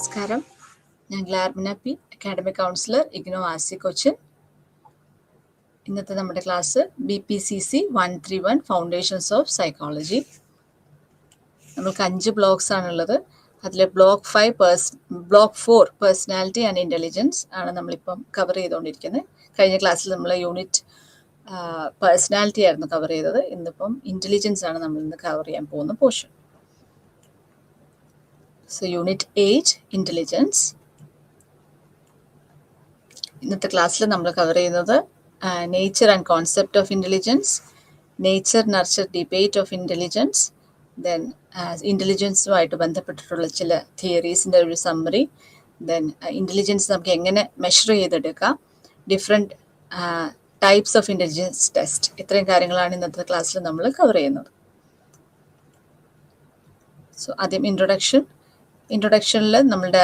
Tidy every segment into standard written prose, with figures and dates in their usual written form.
നമസ്കാരം. ഞാൻ ഗ്ലാർമിന പി, അക്കാഡമിക് കൗൺസിലർ, ഇഗ്നോ ആസി കൊച്ചിൻ. ഇന്നത്തെ നമ്മുടെ class BPCC 131 foundations of psychology. നമുക്ക് 5 ബ്ലോക്സ് ആണുള്ളത്. അതിൽ ബ്ലോക്ക് 4 പേഴ്സണാലിറ്റി ആൻഡ് ഇൻ്റലിജൻസ് ആണ് നമ്മളിപ്പം കവർ ചെയ്തുകൊണ്ടിരിക്കുന്നത്. കഴിഞ്ഞ ക്ലാസ്സിൽ നമ്മൾ യൂണിറ്റ് പേഴ്സണാലിറ്റി ആയിരുന്നു കവർ ചെയ്തത്. ഇന്നിപ്പം ഇൻ്റലിജൻസ് ആണ് നമ്മൾ ഇന്ന് കവർ ചെയ്യാൻ പോകുന്ന പോർഷൻ. So Unit 8 Intelligence. ഇന്നത്തെ ക്ലാസ്സിൽ നമ്മൾ കവർ ചെയ്യുന്നത് nature and concept of intelligence, nature nurture debate of intelligence, then ഇൻ്റലിജൻസുമായിട്ട് ബന്ധപ്പെട്ടിട്ടുള്ള ചില തിയറീസിൻ്റെ ഒരു സമ്മറി, ദെൻ ഇൻ്റലിജൻസ് നമുക്ക് എങ്ങനെ മെഷർ ചെയ്തെടുക്കാം, different types of intelligence test. ഇത്രയും കാര്യങ്ങളാണ് ഇന്നത്തെ ക്ലാസ്സിൽ നമ്മൾ കവർ ചെയ്യുന്നത്. സോ ആദ്യം ഇൻട്രൊഡക്ഷനിൽ നമ്മളുടെ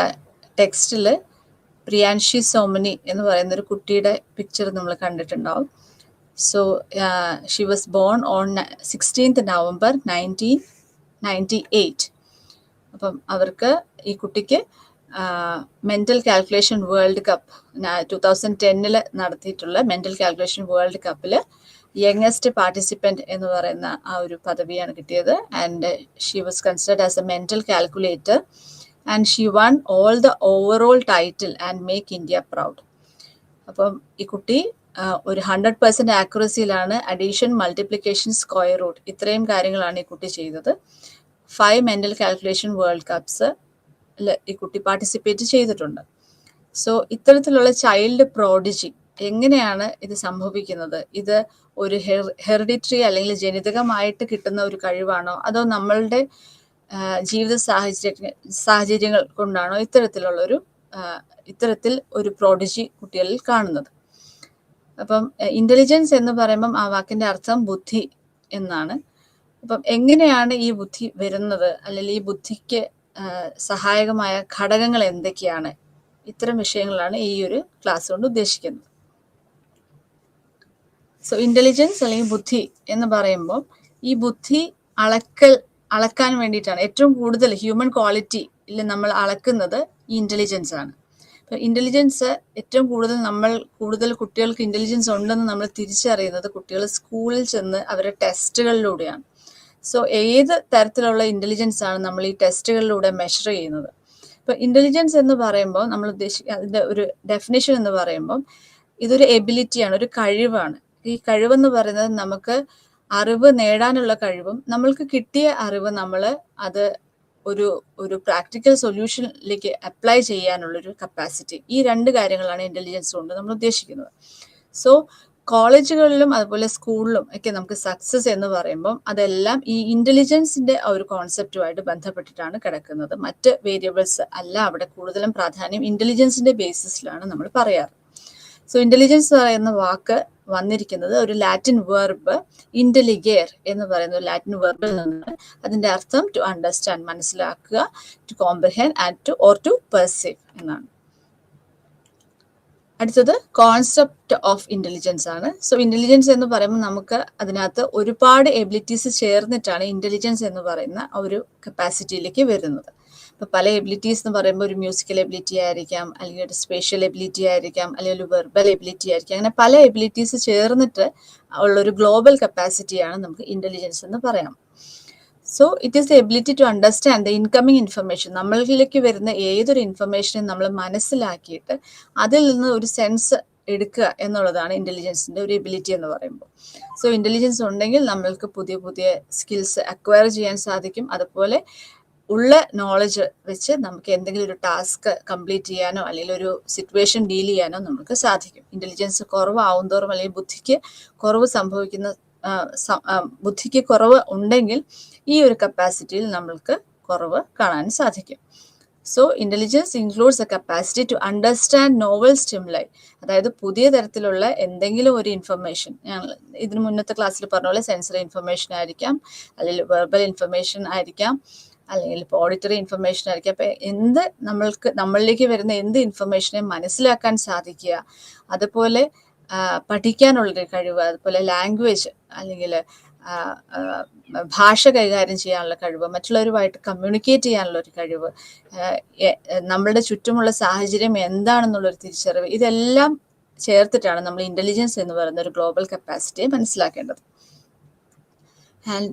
ടെക്സ്റ്റിൽ പ്രിയാൻഷി സോമനി എന്ന് പറയുന്ന ഒരു കുട്ടിയുടെ പിക്ചർ നമ്മൾ കണ്ടിട്ടുണ്ടാവും. So she was born on 16th November 1998. അപ്പം ഈ കുട്ടിക്ക് മെൻ്റൽ കാൽക്കുലേഷൻ വേൾഡ് കപ്പ് 2010 നടത്തിയിട്ടുള്ള മെൻ്റൽ കാൽക്കുലേഷൻ വേൾഡ് കപ്പിൽ യങ്ങസ്റ്റ് പാർട്ടിസിപ്പൻറ്റ് എന്ന് പറയുന്ന ആ ഒരു പദവിയാണ് കിട്ടിയത്. And she was considered as A mental calculator and she one all the overall title and make India proud. അപ്പം ഈ കുട്ടി ഒരു 100% ആക്യുറസിയിലാണ് അഡീഷൻ, മൾട്ടിപ്ലിക്കേഷൻ, സ്ക്വയർ റൂട്ട് ഇത്രയും കാര്യങ്ങളാണ് ഈ കുട്ടി ചെയ്തത്. 5 മെൻ്റൽ കാൽക്കുലേഷൻ വേൾഡ് കപ്സ് ഈ കുട്ടി പാർട്ടിസിപ്പേറ്റ് ചെയ്തിട്ടുണ്ട്. സോ ഇത്തരത്തിലുള്ള ചൈൽഡ് പ്രോഡിജി എങ്ങനെയാണ് ഇത് സംഭവിക്കുന്നത്? ഇത് ഒരു ഹെറിഡിറ്ററി അല്ലെങ്കിൽ ജനിതകമായിട്ട് കിട്ടുന്ന ഒരു കഴിവാണോ, അതോ നമ്മളുടെ ജീവിത സാഹചര്യങ്ങൾ കൊണ്ടാണോ ഇത്തരത്തിൽ ഒരു പ്രോഡിജി കുട്ടികളിൽ കാണുന്നത്? അപ്പം ഇൻ്റലിജൻസ് എന്ന് പറയുമ്പം ആ വാക്കിൻ്റെ അർത്ഥം ബുദ്ധി എന്നാണ്. അപ്പം എങ്ങനെയാണ് ഈ ബുദ്ധി വരുന്നത്, അല്ലെങ്കിൽ ഈ ബുദ്ധിക്ക് സഹായകമായ ഘടകങ്ങൾ എന്തൊക്കെയാണ്? ഇത്തരം വിഷയങ്ങളാണ് ഈ ഒരു ക്ലാസ് കൊണ്ട് ഉദ്ദേശിക്കുന്നത്. സോ ഇൻ്റലിജൻസ് അല്ലെങ്കിൽ ബുദ്ധി എന്ന് പറയുമ്പോൾ ഈ ബുദ്ധി അളക്കാൻ വേണ്ടിയിട്ടാണ് ഏറ്റവും കൂടുതൽ ഹ്യൂമൻ ക്വാളിറ്റിയിൽ നമ്മൾ അളക്കുന്നത് ഈ ഇൻ്റലിജൻസ് ആണ്. അപ്പോൾ ഇൻ്റലിജൻസ് ഏറ്റവും കൂടുതൽ കുട്ടികൾക്ക് ഇൻ്റലിജൻസ് ഉണ്ടെന്ന് നമ്മൾ തിരിച്ചറിയുന്നത് കുട്ടികൾ സ്കൂളിൽ ചെന്ന് അവരുടെ ടെസ്റ്റുകളിലൂടെയാണ്. സോ ഏത് തരത്തിലുള്ള ഇൻ്റലിജൻസ് ആണ് നമ്മൾ ഈ ടെസ്റ്റുകളിലൂടെ മെഷർ ചെയ്യുന്നത്? ഇപ്പോൾ ഇൻ്റലിജൻസ് എന്ന് പറയുമ്പോൾ നമ്മൾ അതിൻ്റെ ഒരു ഡെഫിനേഷൻ എന്ന് പറയുമ്പോൾ ഇതൊരു എബിലിറ്റിയാണ്, ഒരു കഴിവാണ്. ഈ കഴിവെന്ന് പറയുന്നത് നമുക്ക് അറിവ് നേടാനുള്ള കഴിവും നമ്മൾക്ക് കിട്ടിയ അറിവ് നമ്മൾ അത് ഒരു പ്രാക്ടിക്കൽ സൊല്യൂഷനിലേക്ക് അപ്ലൈ ചെയ്യാനുള്ളൊരു കപ്പാസിറ്റി. ഈ 2 കാര്യങ്ങളാണ് ഇൻ്റലിജൻസ് കൊണ്ട് നമ്മൾ ഉദ്ദേശിക്കുന്നത്. സോ കോളേജുകളിലും അതുപോലെ സ്കൂളിലും ഒക്കെ നമുക്ക് സക്സസ് എന്ന് പറയുമ്പം അതെല്ലാം ഈ ഇൻ്റലിജൻസിൻ്റെ ആ ഒരു കോൺസെപ്റ്റുമായിട്ട് ബന്ധപ്പെട്ടിട്ടാണ് കിടക്കുന്നത്. മറ്റ് വേരിയബിൾസ് അല്ല അവിടെ കൂടുതലും പ്രാധാന്യം ഇൻ്റലിജൻസിൻ്റെ ബേസിസിലാണ് നമ്മൾ പറയാറ്. സോ ഇൻ്റലിജൻസ് പറയുന്ന വാക്ക് വന്നിരിക്കുന്നത് ഒരു ലാറ്റിൻ വെർബ് ഇൻ്റലിഗേർ എന്ന് പറയുന്ന ഒരു ലാറ്റിൻ വെർബിൽ നിന്നാണ്. അതിൻ്റെ അർത്ഥം ടു അണ്ടർസ്റ്റാൻഡ്, മനസ്സിലാക്കുക, to comprehend and to perceive എന്നാണ്. അടുത്തത് കോൺസെപ്റ്റ് ഓഫ് ഇൻ്റലിജൻസ് ആണ്. സോ ഇൻ്റലിജൻസ് എന്ന് പറയുമ്പോൾ നമുക്ക് അതിനകത്ത് ഒരുപാട് എബിലിറ്റീസ് ചേർന്നിട്ടാണ് ഇൻ്റലിജൻസ് എന്ന് പറയുന്ന ഒരു കപ്പാസിറ്റിയിലേക്ക് വരുന്നത്. ഇപ്പോൾ പല എബിലിറ്റീസ് എന്ന് പറയുമ്പോൾ ഒരു മ്യൂസിക്കൽ എബിലിറ്റി ആയിരിക്കാം, അല്ലെങ്കിൽ ഒരു സ്പേഷ്യൽ എബിലിറ്റി ആയിരിക്കാം, അല്ലെങ്കിൽ ഒരു വെർബൽ എബിലിറ്റി ആയിരിക്കാം. അങ്ങനെ പല എബിലിറ്റീസ് ചേർന്നിട്ട് ഉള്ളൊരു ഗ്ലോബൽ കപ്പാസിറ്റിയാണ് നമുക്ക് ഇൻ്റലിജൻസ് എന്ന് പറയാം. So it is the ability to understand the incoming information. നമ്മളിലേക്ക് വരുന്ന ഏതൊരു ഇൻഫർമേഷനും നമ്മൾ മനസ്സിലാക്കിയിട്ട് അതിൽ നിന്ന് ഒരു സെൻസ് എടുക്കുക എന്നുള്ളതാണ് ഇൻ്റലിജൻസിൻ്റെ ഒരു എബിലിറ്റി എന്ന് പറയുമ്പോൾ. സോ ഇൻ്റലിജൻസ് ഉണ്ടെങ്കിൽ നമ്മൾക്ക് പുതിയ പുതിയ സ്കിൽസ് അക്വയർ ചെയ്യാൻ സാധിക്കും. അതുപോലെ ഉള്ള നോളജ് വെച്ച് നമുക്ക് എന്തെങ്കിലും ഒരു ടാസ്ക് കംപ്ലീറ്റ് ചെയ്യാനോ അല്ലെങ്കിൽ ഒരു സിറ്റുവേഷൻ ഡീൽ ചെയ്യാനോ നമുക്ക് സാധിക്കും. ഇൻ്റലിജൻസ് കുറവാവും തോറും അല്ലെങ്കിൽ ബുദ്ധിക്ക് കുറവ് ഉണ്ടെങ്കിൽ ഈ ഒരു കപ്പാസിറ്റിയിൽ നമ്മൾക്ക് കുറവ് കാണാൻ സാധിക്കും. So intelligence includes a capacity to understand novel stimuli. അതായത് പുതിയ തരത്തിലുള്ള എന്തെങ്കിലും ഒരു ഇൻഫർമേഷൻ, ഞങ്ങൾ ഇതിന് മുന്നത്തെ ക്ലാസ്സിൽ പറഞ്ഞ പോലെ സെൻസറി ഇൻഫർമേഷൻ ആയിരിക്കാം, അല്ലെങ്കിൽ വെർബൽ ഇൻഫർമേഷൻ ആയിരിക്കാം, അല്ലെങ്കിൽ ഇപ്പോൾ ഓഡിറ്ററി ഇൻഫർമേഷൻ ആയിരിക്കും. അപ്പോൾ നമ്മളിലേക്ക് വരുന്ന എന്ത് ഇൻഫർമേഷനെ മനസ്സിലാക്കാൻ സാധിക്കുക, അതുപോലെ പഠിക്കാനുള്ളൊരു കഴിവ്, അതുപോലെ ലാംഗ്വേജ് അല്ലെങ്കിൽ ഭാഷ കൈകാര്യം ചെയ്യാനുള്ള കഴിവ്, മറ്റുള്ളവരുമായിട്ട് കമ്മ്യൂണിക്കേറ്റ് ചെയ്യാനുള്ള ഒരു കഴിവ്, നമ്മളുടെ ചുറ്റുമുള്ള സാഹചര്യം എന്താണെന്നുള്ളൊരു തിരിച്ചറിവ്, ഇതെല്ലാം ചേർത്തിട്ടാണ് നമ്മൾ ഇൻ്റലിജൻസ് എന്ന് പറയുന്ന ഒരു ഗ്ലോബൽ കപ്പാസിറ്റിയെ മനസ്സിലാക്കേണ്ടത്. And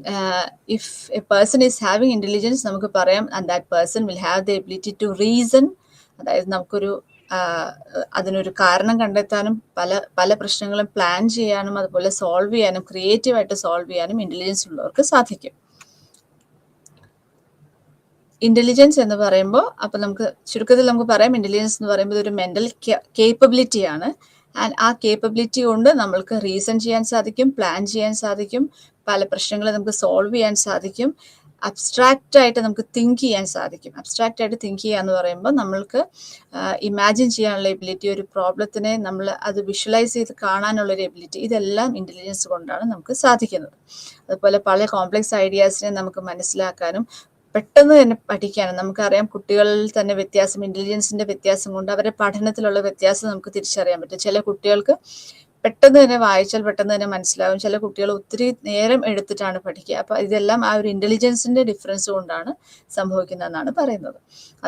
if a person is having intelligence, നമുക്ക് പറയാം and that person will have the ability to reason. അതായത് നമുക്കൊരു അതിനൊരു കാരണം കണ്ടെത്താനും പല പ്രശ്നങ്ങളും പ്ലാൻ ചെയ്യാനും അതുപോലെ സോൾവ് ചെയ്യാനും ക്രിയേറ്റീവായിട്ട് സോൾവ് ചെയ്യാനും ഇൻ്റലിജൻസ് ഉള്ളവർക്ക് സാധിക്കും. ഇൻ്റലിജൻസ് എന്ന് പറയുമ്പോൾ അപ്പം നമുക്ക് ചുരുക്കത്തിൽ നമുക്ക് പറയാം, ഇൻ്റലിജൻസ് എന്ന് പറയുമ്പോൾ ഒരു മെൻ്റൽ കേപ്പബിലിറ്റിയാണ്. ആൻഡ് ആ കേപ്പബിലിറ്റി കൊണ്ട് നമ്മൾക്ക് റീസൺ ചെയ്യാൻ സാധിക്കും, പ്ലാൻ ചെയ്യാൻ സാധിക്കും, പല പ്രശ്നങ്ങളും നമുക്ക് സോൾവ് ചെയ്യാൻ സാധിക്കും, അബ്സ്ട്രാക്റ്റ് ആയിട്ട് നമുക്ക് തിങ്ക് ചെയ്യാൻ സാധിക്കും. അബ്സ്ട്രാക്റ്റ് ആയിട്ട് തിങ്ക് ചെയ്യുക എന്ന് പറയുമ്പോൾ നമ്മൾക്ക് ഇമാജിൻ ചെയ്യാനുള്ള എബിലിറ്റി, ഒരു പ്രോബ്ലത്തിനെ നമ്മൾ അത് വിഷ്വലൈസ് ചെയ്ത് കാണാനുള്ളൊരു എബിലിറ്റി, ഇതെല്ലാം ഇൻ്റലിജൻസ് കൊണ്ടാണ് നമുക്ക് സാധിക്കുന്നത്. അതുപോലെ പല കോംപ്ലക്സ് ഐഡിയാസിനെ നമുക്ക് മനസ്സിലാക്കാനും പെട്ടെന്ന് തന്നെ പഠിക്കാനും, നമുക്കറിയാം കുട്ടികളിൽ തന്നെ വ്യത്യാസം, ഇൻ്റലിജൻസിൻ്റെ വ്യത്യാസം കൊണ്ട് അവരുടെ പഠനത്തിലുള്ള വ്യത്യാസം നമുക്ക് തിരിച്ചറിയാൻ പറ്റും. ചില കുട്ടികൾക്ക് പെട്ടെന്ന് തന്നെ വായിച്ചാൽ പെട്ടെന്ന് തന്നെ മനസ്സിലാവും, ചില കുട്ടികൾ ഒത്തിരി നേരം എടുത്തിട്ടാണ് പഠിക്കുക. അപ്പോൾ ഇതെല്ലാം ആ ഒരു ഇൻ്റലിജൻസിൻ്റെ ഡിഫറൻസ് കൊണ്ടാണ് സംഭവിക്കുന്നതെന്നാണ് പറയുന്നത്.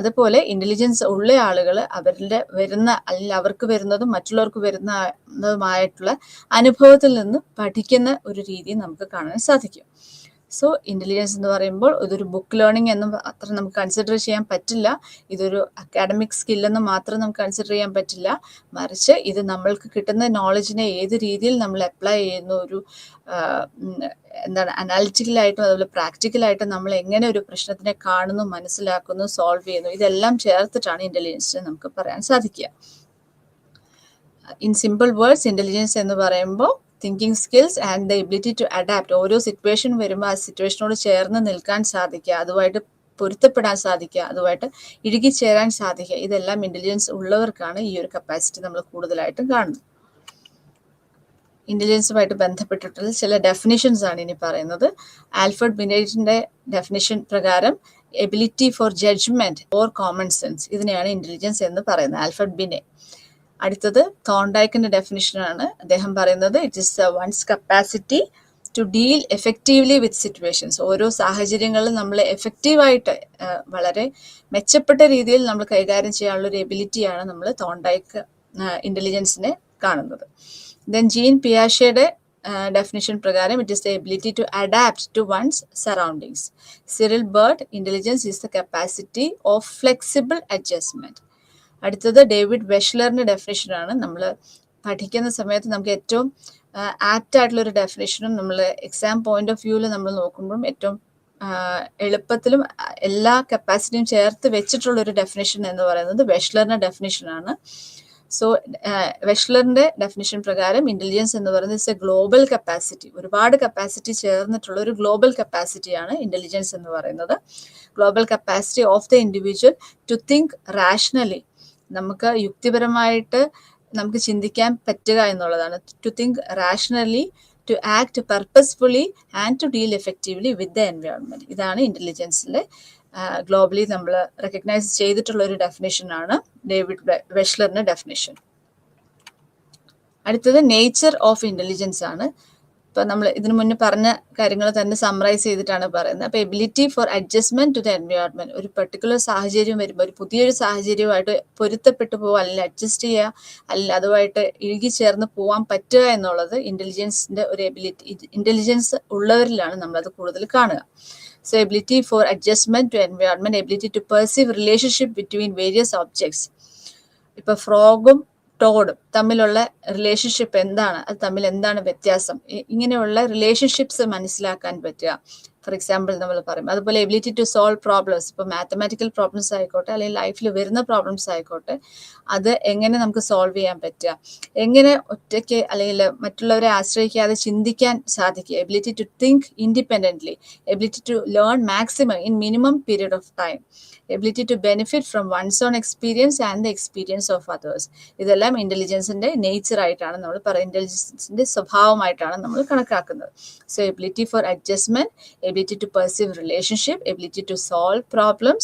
അതുപോലെ ഇൻ്റലിജൻസ് ഉള്ള ആളുകൾ അവരുടെ അല്ലെങ്കിൽ അവർക്ക് വരുന്നതും മറ്റുള്ളവർക്ക് വരുന്നതുമായിട്ടുള്ള അനുഭവത്തിൽ നിന്ന് പഠിക്കുന്ന ഒരു രീതി നമുക്ക് കാണാൻ സാധിക്കും. സോ ഇൻ്റലിജൻസ് എന്ന് പറയുമ്പോൾ ഇതൊരു ബുക്ക് ലേണിംഗ് എന്നും അത്ര നമുക്ക് കൺസിഡർ ചെയ്യാൻ പറ്റില്ല, ഇതൊരു അക്കാഡമിക് സ്കില്ലെന്ന് മാത്രം നമുക്ക് കൺസിഡർ ചെയ്യാൻ പറ്റില്ല. മറിച്ച് ഇത് നമ്മൾക്ക് കിട്ടുന്ന നോളജിനെ ഏത് രീതിയിൽ നമ്മൾ അപ്ലൈ ചെയ്യുന്നു, ഒരു അനാലിറ്റിക്കലായിട്ടും അതുപോലെ പ്രാക്ടിക്കലായിട്ടും നമ്മൾ എങ്ങനെ ഒരു പ്രശ്നത്തിനെ കാണുന്നു, മനസ്സിലാക്കുന്നു, സോൾവ് ചെയ്യുന്നു, ഇതെല്ലാം ചേർത്തിട്ടാണ് ഇൻ്റലിജൻസിനെ നമുക്ക് പറയാൻ സാധിക്കുക. ഇൻ സിമ്പിൾ വേർഡ്സ്, ഇൻ്റലിജൻസ് എന്ന് പറയുമ്പോൾ thinking skills and the ability to adapt. ഓരോ സിറ്റുവേഷൻ വരുമ്പോൾ ആ സിറ്റുവേഷനോട് ചേർന്ന് നിൽക്കാൻ സാധിക്കുക, അതുമായിട്ട് പൊരുത്തപ്പെടാൻ സാധിക്കുക, അതുമായിട്ട് ഇഴുകിച്ചേരാൻ സാധിക്കുക, ഇതെല്ലാം ഇൻ്റലിജൻസ് ഉള്ളവർക്കാണ് ഈ ഒരു കപ്പാസിറ്റി നമ്മൾ കൂടുതലായിട്ടും കാണുന്നത്. ഇൻ്റലിജൻസുമായിട്ട് ബന്ധപ്പെട്ടിട്ടുള്ള ചില ഡെഫിനിഷൻസ് ആണ് ഇനി പറയുന്നത്. ആൽഫ്രഡ് ബിനെറ്റിന്റെ ഡെഫിനിഷൻ പ്രകാരം ability for judgment or common sense, ഇതിനെയാണ് ഇൻ്റലിജൻസ് എന്ന് പറയുന്നത്, ആൽഫ്രഡ് ബിനെ. അടുത്തത് തോണ്ടൈക്കിന്റെ ഡെഫിനിഷനാണ്. അദ്ദേഹം പറയുന്നത് it is one's capacity to deal effectively with situations. ഓരോ സാഹചര്യങ്ങളിലും നമ്മൾ എഫക്റ്റീവായിട്ട് വളരെ മെച്ചപ്പെട്ട രീതിയിൽ നമ്മൾ കൈകാര്യം ചെയ്യാനുള്ള ഒരു എബിലിറ്റിയാണ് നമ്മൾ തോണ്ടൈക്ക് ഇൻ്റലിജൻസിനെ കാണുന്നത്. ദെൻ ജീൻ പിയാഷെയുടെ ഡെഫിനിഷൻ പ്രകാരം it is the ability to adapt to one's surroundings. Cyril Burt, intelligence is the capacity of flexible adjustment. അടുത്തത് ഡേവിഡ് വെഷ്ലറിന്റെ ഡെഫിനേഷനാണ്. നമ്മൾ പഠിക്കുന്ന സമയത്ത് നമുക്ക് ഏറ്റവും ആപ്റ്റ് ആയിട്ടുള്ളൊരു ഡെഫിനേഷനും നമ്മൾ എക്സാം പോയിന്റ് ഓഫ് വ്യൂവിൽ നമ്മൾ നോക്കുമ്പോഴും ഏറ്റവും എളുപ്പത്തിലും എല്ലാ കപ്പാസിറ്റിയും ചേർത്ത് വെച്ചിട്ടുള്ളൊരു ഡെഫിനേഷൻ എന്ന് പറയുന്നത് വെഷ്ലറിന്റെ ഡെഫിനേഷനാണ്. സോ വെഷ്ലറിന്റെ ഡെഫിനേഷൻ പ്രകാരം ഇൻ്റലിജൻസ് എന്ന് പറയുന്നത് ഇറ്റ്സ് എ ഗ്ലോബൽ കപ്പാസിറ്റി, ഒരുപാട് കപ്പാസിറ്റി ചേർന്നിട്ടുള്ള ഒരു ഗ്ലോബൽ കപ്പാസിറ്റിയാണ് ഇൻ്റലിജൻസ് എന്ന് പറയുന്നത്. Global capacity of the individual to think rationally, നമുക്ക് യുക്തിപരമായിട്ട് നമുക്ക് ചിന്തിക്കാൻ പറ്റുക എന്നുള്ളതാണ്. To think rationally, to act purposefully and to deal effectively with the environment. ഇതാണ് ഇൻ്റലിജൻസിലെ ഗ്ലോബലി നമ്മൾ റെക്കഗ്നൈസ് ചെയ്തിട്ടുള്ള ഒരു ഡെഫിനേഷനാണ് ഡേവിഡ് വെഷ്ലറിന്റെ ഡെഫിനേഷൻ. അടുത്തത് നേച്ചർ ഓഫ് ഇൻ്റലിജൻസ് ആണ്. ഇപ്പം നമ്മൾ ഇതിനു മുന്നേ പറഞ്ഞ കാര്യങ്ങൾ തന്നെ സമ്മറൈസ് ചെയ്തിട്ടാണ് പറയുന്നത്. അപ്പോൾ ability for adjustment to the environment, ഒരു പെർട്ടിക്കുലർ സാഹചര്യം വരുമ്പോൾ ഒരു പുതിയൊരു സാഹചര്യവുമായിട്ട് പൊരുത്തപ്പെട്ടു പോവുക, അല്ലെങ്കിൽ അഡ്ജസ്റ്റ് ചെയ്യുക, അല്ലെങ്കിൽ അതുമായിട്ട് ഇഴുകിച്ചേർന്ന് പോകാൻ പറ്റുക എന്നുള്ളത് ഇൻ്റലിജൻസിന്റെ ഒരു എബിലിറ്റി, ഇൻ്റലിജൻസ് ഉള്ളവരിലാണ് നമ്മളത് കൂടുതൽ കാണുക. So ability for adjustment to environment, ability to perceive relationship between various objects. ഇപ്പൊ ഫ്രോഗും ടോഡും തമ്മിലുള്ള റിലേഷൻഷിപ്പ് എന്താണ്, അത് തമ്മിൽ എന്താണ് വ്യത്യാസം, ഇങ്ങനെയുള്ള റിലേഷൻഷിപ്സ് മനസ്സിലാക്കാൻ പറ്റുക. ഫോർ എക്സാമ്പിൾ നമ്മൾ പറയും. അതുപോലെ എബിലിറ്റി ടു സോൾവ് പ്രോബ്ലംസ്, ഇപ്പോൾ മാത്തമാറ്റിക്കൽ പ്രോബ്ലംസ് ആയിക്കോട്ടെ അല്ലെങ്കിൽ ലൈഫിൽ വരുന്ന പ്രോബ്ലംസ് ആയിക്കോട്ടെ, അത് എങ്ങനെ നമുക്ക് സോൾവ് ചെയ്യാൻ പറ്റുക, എങ്ങനെ ഒറ്റയ്ക്ക് അല്ലെങ്കിൽ മറ്റുള്ളവരെ ആശ്രയിക്കാതെ ചിന്തിക്കാൻ സാധിക്കുക. Ability to think independently, ability to learn maximum in minimum period of time, ability to benefit from one's own experience and the experience of others. ഇതെല്ലാം ഇൻ്റലിജൻസിന്റെ നേച്ചർ ആയിട്ടാണ് നമ്മൾ പറയുന്നത്, ഇൻ്റലിജൻസിന്റെ സ്വഭാവമായിട്ടാണ് നമ്മൾ കണക്കാക്കുന്നത്. So ability for adjustment, ability to perceive relationship, ability to solve problems,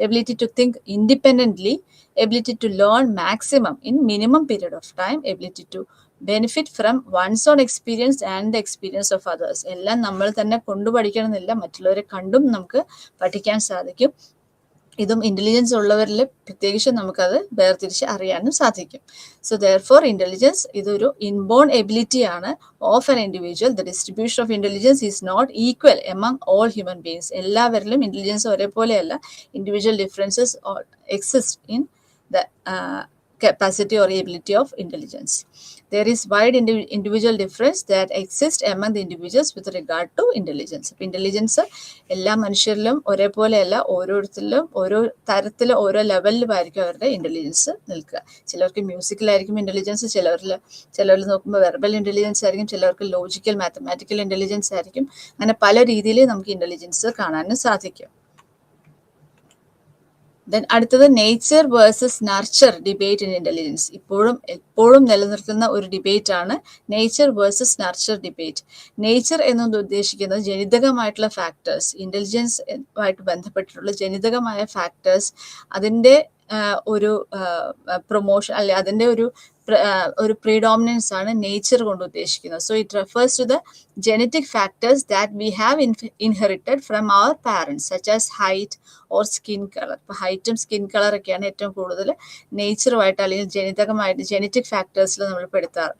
ability to think independently, ability to learn maximum in minimum period of time, ability to benefit from one's own experience and the experience of others. എല്ലാം നമ്മൾ തന്നെ കൊണ്ടു പഠിക്കണമെന്നില്ല, മറ്റുള്ളവരെ കണ്ടും നമുക്ക് പഠിക്കാൻ സാധിക്കും. ഇതും ഇന്റലിജൻസ് ഉള്ളവരിൽ പ്രത്യേകിച്ച് നമുക്കത് വേർതിരിച്ച് അറിയാനും സാധിക്കും. സോ ദെയർഫോർ ഇന്റലിജൻസ് ഇതൊരു ഇൻബോൺ എബിലിറ്റി ആണ് of an individual. The distribution of intelligence is not equal among all human beings. എല്ലാവരിലും ഇന്റലിജൻസ് ഒരേപോലെയല്ല. Individual differences exist in the capacity or ability of intelligence. There is wide individual difference that exists among the individuals with regard to intelligence. Intelligence എല്ലാ മനുഷ്യരിലും ഒരേപോലെയല്ല, ഓരോരുത്തരിലും ഓരോ തരത്തിൽ ഓരോ ലെവലിലുമായിരിക്കും അവരുടെ intelligence നിൽക്കുക. ചിലർക്ക് മ്യൂസിക്കലായിരിക്കും ഇന്റലിജൻസ്, ചിലരിൽ നോക്കുമ്പോൾ വെർബൽ ഇന്റലിജൻസ് ആയിരിക്കും, ചിലർക്ക് ലോജിക്കൽ മാത്തമാറ്റിക്കൽ ഇന്റലിജൻസ് ആയിരിക്കും. അങ്ങനെ പല രീതിയിൽ നമുക്ക് ഇന്റലിജൻസ് കാണാനും സാധിക്കും. ദെൻ അടുത്തത് nature versus nurture debate in intelligence. എപ്പോഴും നിലനിർത്തുന്ന ഒരു ഡിബേറ്റ് ആണ് nature versus nurture debate. Nature എന്നത് ഉദ്ദേശിക്കുന്നത് ജനിതകമായിട്ടുള്ള ഫാക്ടേഴ്സ്, ഇന്റലിജൻസ് ആയിട്ട് ബന്ധപ്പെട്ടിട്ടുള്ള ജനിതകമായ ഫാക്ടേഴ്സ്, അതിൻ്റെ ഒരു പ്രൊമോഷൻ അല്ലെ അതിൻ്റെ ഒരു പ്രീഡോമിനൻസ് ആണ് നേച്ചർ കൊണ്ട് ഉദ്ദേശിക്കുന്നത്. So it refers to the genetic factors that we have inherited from our parents such as height or skin colour. ഇപ്പോൾ ഹൈറ്റും സ്കിൻ കളറൊക്കെയാണ് ഏറ്റവും കൂടുതൽ നേച്ചറുമായിട്ട് അല്ലെങ്കിൽ ജനിതകമായിട്ട് ജനറ്റിക് ഫാക്ടേഴ്സിൽ നമ്മൾ പെടുത്താറ്.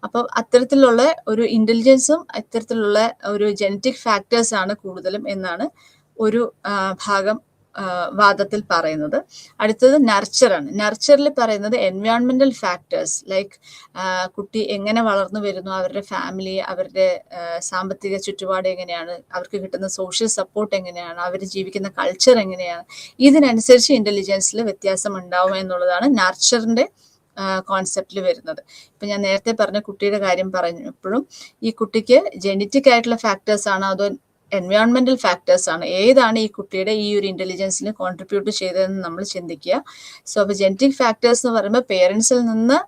അപ്പോൾ അത്തരത്തിലുള്ള ഒരു ഇന്റലിജൻസും ഇത്തരത്തിലുള്ള ഒരു ജനറ്റിക് ഫാക്ടേഴ്സ് ആണ് കൂടുതലും എന്നാണ് ഒരു ഭാഗം വാദത്തിൽ പറയുന്നത്. അടുത്തത് നർച്ചറാണ്. നർച്ചറിൽ പറയുന്നത് എൻവയോൺമെന്റൽ ഫാക്ടേഴ്സ് ലൈക്ക് കുട്ടി എങ്ങനെ വളർന്നു വരുന്നു, അവരുടെ ഫാമിലി, അവരുടെ സാമ്പത്തിക ചുറ്റുപാട് എങ്ങനെയാണ്, അവർക്ക് കിട്ടുന്ന സോഷ്യൽ സപ്പോർട്ട് എങ്ങനെയാണ്, അവർ ജീവിക്കുന്ന കൾച്ചർ എങ്ങനെയാണ്, ഇതിനനുസരിച്ച് ഇന്റലിജൻസിൽ വ്യത്യാസം ഉണ്ടാവും എന്നുള്ളതാണ് നർച്ചറിന്റെ കോൺസെപ്റ്റിൽ വരുന്നത്. ഇപ്പം ഞാൻ നേരത്തെ പറഞ്ഞ കുട്ടിയുടെ കാര്യം പറഞ്ഞപ്പോഴും ഈ കുട്ടിക്ക് ജനറ്റിക് ആയിട്ടുള്ള ഫാക്ടേഴ്സ് ആണോ അതോ എൻവയോൺമെന്റൽ ഫാക്ടേഴ്സ് ആണ്, ഏതാണ് ഈ കുട്ടിയുടെ ഈ ഒരു ഇന്റലിജൻസിന് കോൺട്രിബ്യൂട്ട് ചെയ്തതെന്ന് നമ്മൾ ചിന്തിക്കുക. സോ അപ്പോൾ ജനറ്റിക് ഫാക്ടേഴ്സ് എന്ന് പറയുമ്പോൾ പേരൻസിൽ നിന്ന്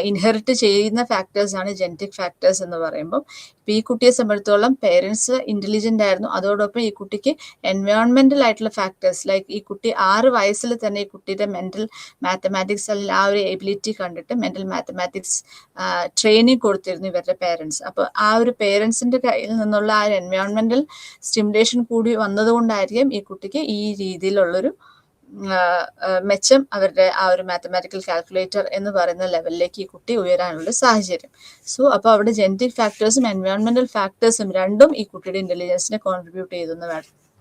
ഇൻഹെറിറ്റ് ചെയ്യുന്ന ഫാക്ടേഴ്സ് ആണ് ജനറ്റിക് ഫാക്ടേഴ്സ് എന്ന് പറയുമ്പോൾ. ഇപ്പം ഈ കുട്ടിയെ സംബന്ധിച്ചിടത്തോളം പേരൻസ് ഇന്റലിജന്റ് ആയിരുന്നു, അതോടൊപ്പം ഈ കുട്ടിക്ക് എൻവയോൺമെന്റൽ ആയിട്ടുള്ള ഫാക്ടേഴ്സ് ലൈക്ക് ഈ കുട്ടി 6 വയസ്സിൽ തന്നെ ഈ കുട്ടിയുടെ മെന്റൽ മാത്തമാറ്റിക്സ് അല്ലെങ്കിൽ ആ ഒരു എബിലിറ്റി കണ്ടിട്ട് മെന്റൽ മാത്തമാറ്റിക്സ് ട്രെയിനിങ് കൊടുത്തിരുന്നു ഇവരുടെ പേരൻസ്. അപ്പോൾ ആ ഒരു പേരൻസിന്റെ കയ്യിൽ നിന്നുള്ള ആ ഒരു എൻവയോൺമെന്റൽ സ്റ്റിമുലേഷൻ കൂടി വന്നതുകൊണ്ടായിരിക്കും ഈ കുട്ടിക്ക് ഈ രീതിയിലുള്ളൊരു മെച്ചം അവരുടെ ആ ഒരു മാത്തമാറ്റിക്കൽ കാൽക്കുലേറ്റർ എന്ന് പറയുന്ന ലെവലിലേക്ക് ഈ കുട്ടി ഉയരാനുള്ള സാഹചര്യം. സോ അപ്പോൾ അവിടെ ജനറ്റിക് ഫാക്ടേഴ്സും എൻവയോൺമെന്റൽ ഫാക്ടേഴ്സും രണ്ടും ഈ കുട്ടിയുടെ ഇന്റലിജൻസിനെ കോൺട്രിബ്യൂട്ട് ചെയ്തെന്ന്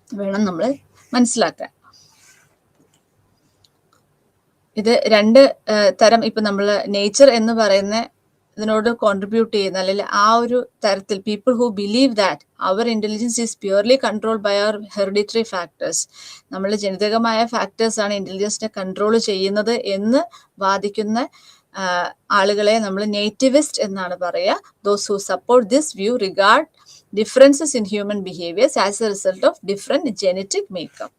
വേണം നമ്മൾ മനസ്സിലാക്കാൻ. ഇത് രണ്ട് തരം, ഇപ്പൊ നമ്മൾ നേച്ചർ എന്ന് പറയുന്ന ഇതിനോട് കോൺട്രിബ്യൂട്ട് ചെയ്യുന്ന അല്ലെങ്കിൽ ആ ഒരു തരത്തിൽ people who believe that our intelligence is purely controlled by our hereditary factors, നമ്മൾ ജനിതകമായ ഫാക്ടേഴ്സ് ആണ് ഇന്റലിജൻസിനെ കൺട്രോൾ ചെയ്യുന്നത് എന്ന് വാദിക്കുന്ന ആളുകളെ നമ്മൾ നേറ്റിവിസ്റ്റ് എന്നാണ് പറയുക. Those who support this view regard differences in human behaviours as A result of different genetic makeup.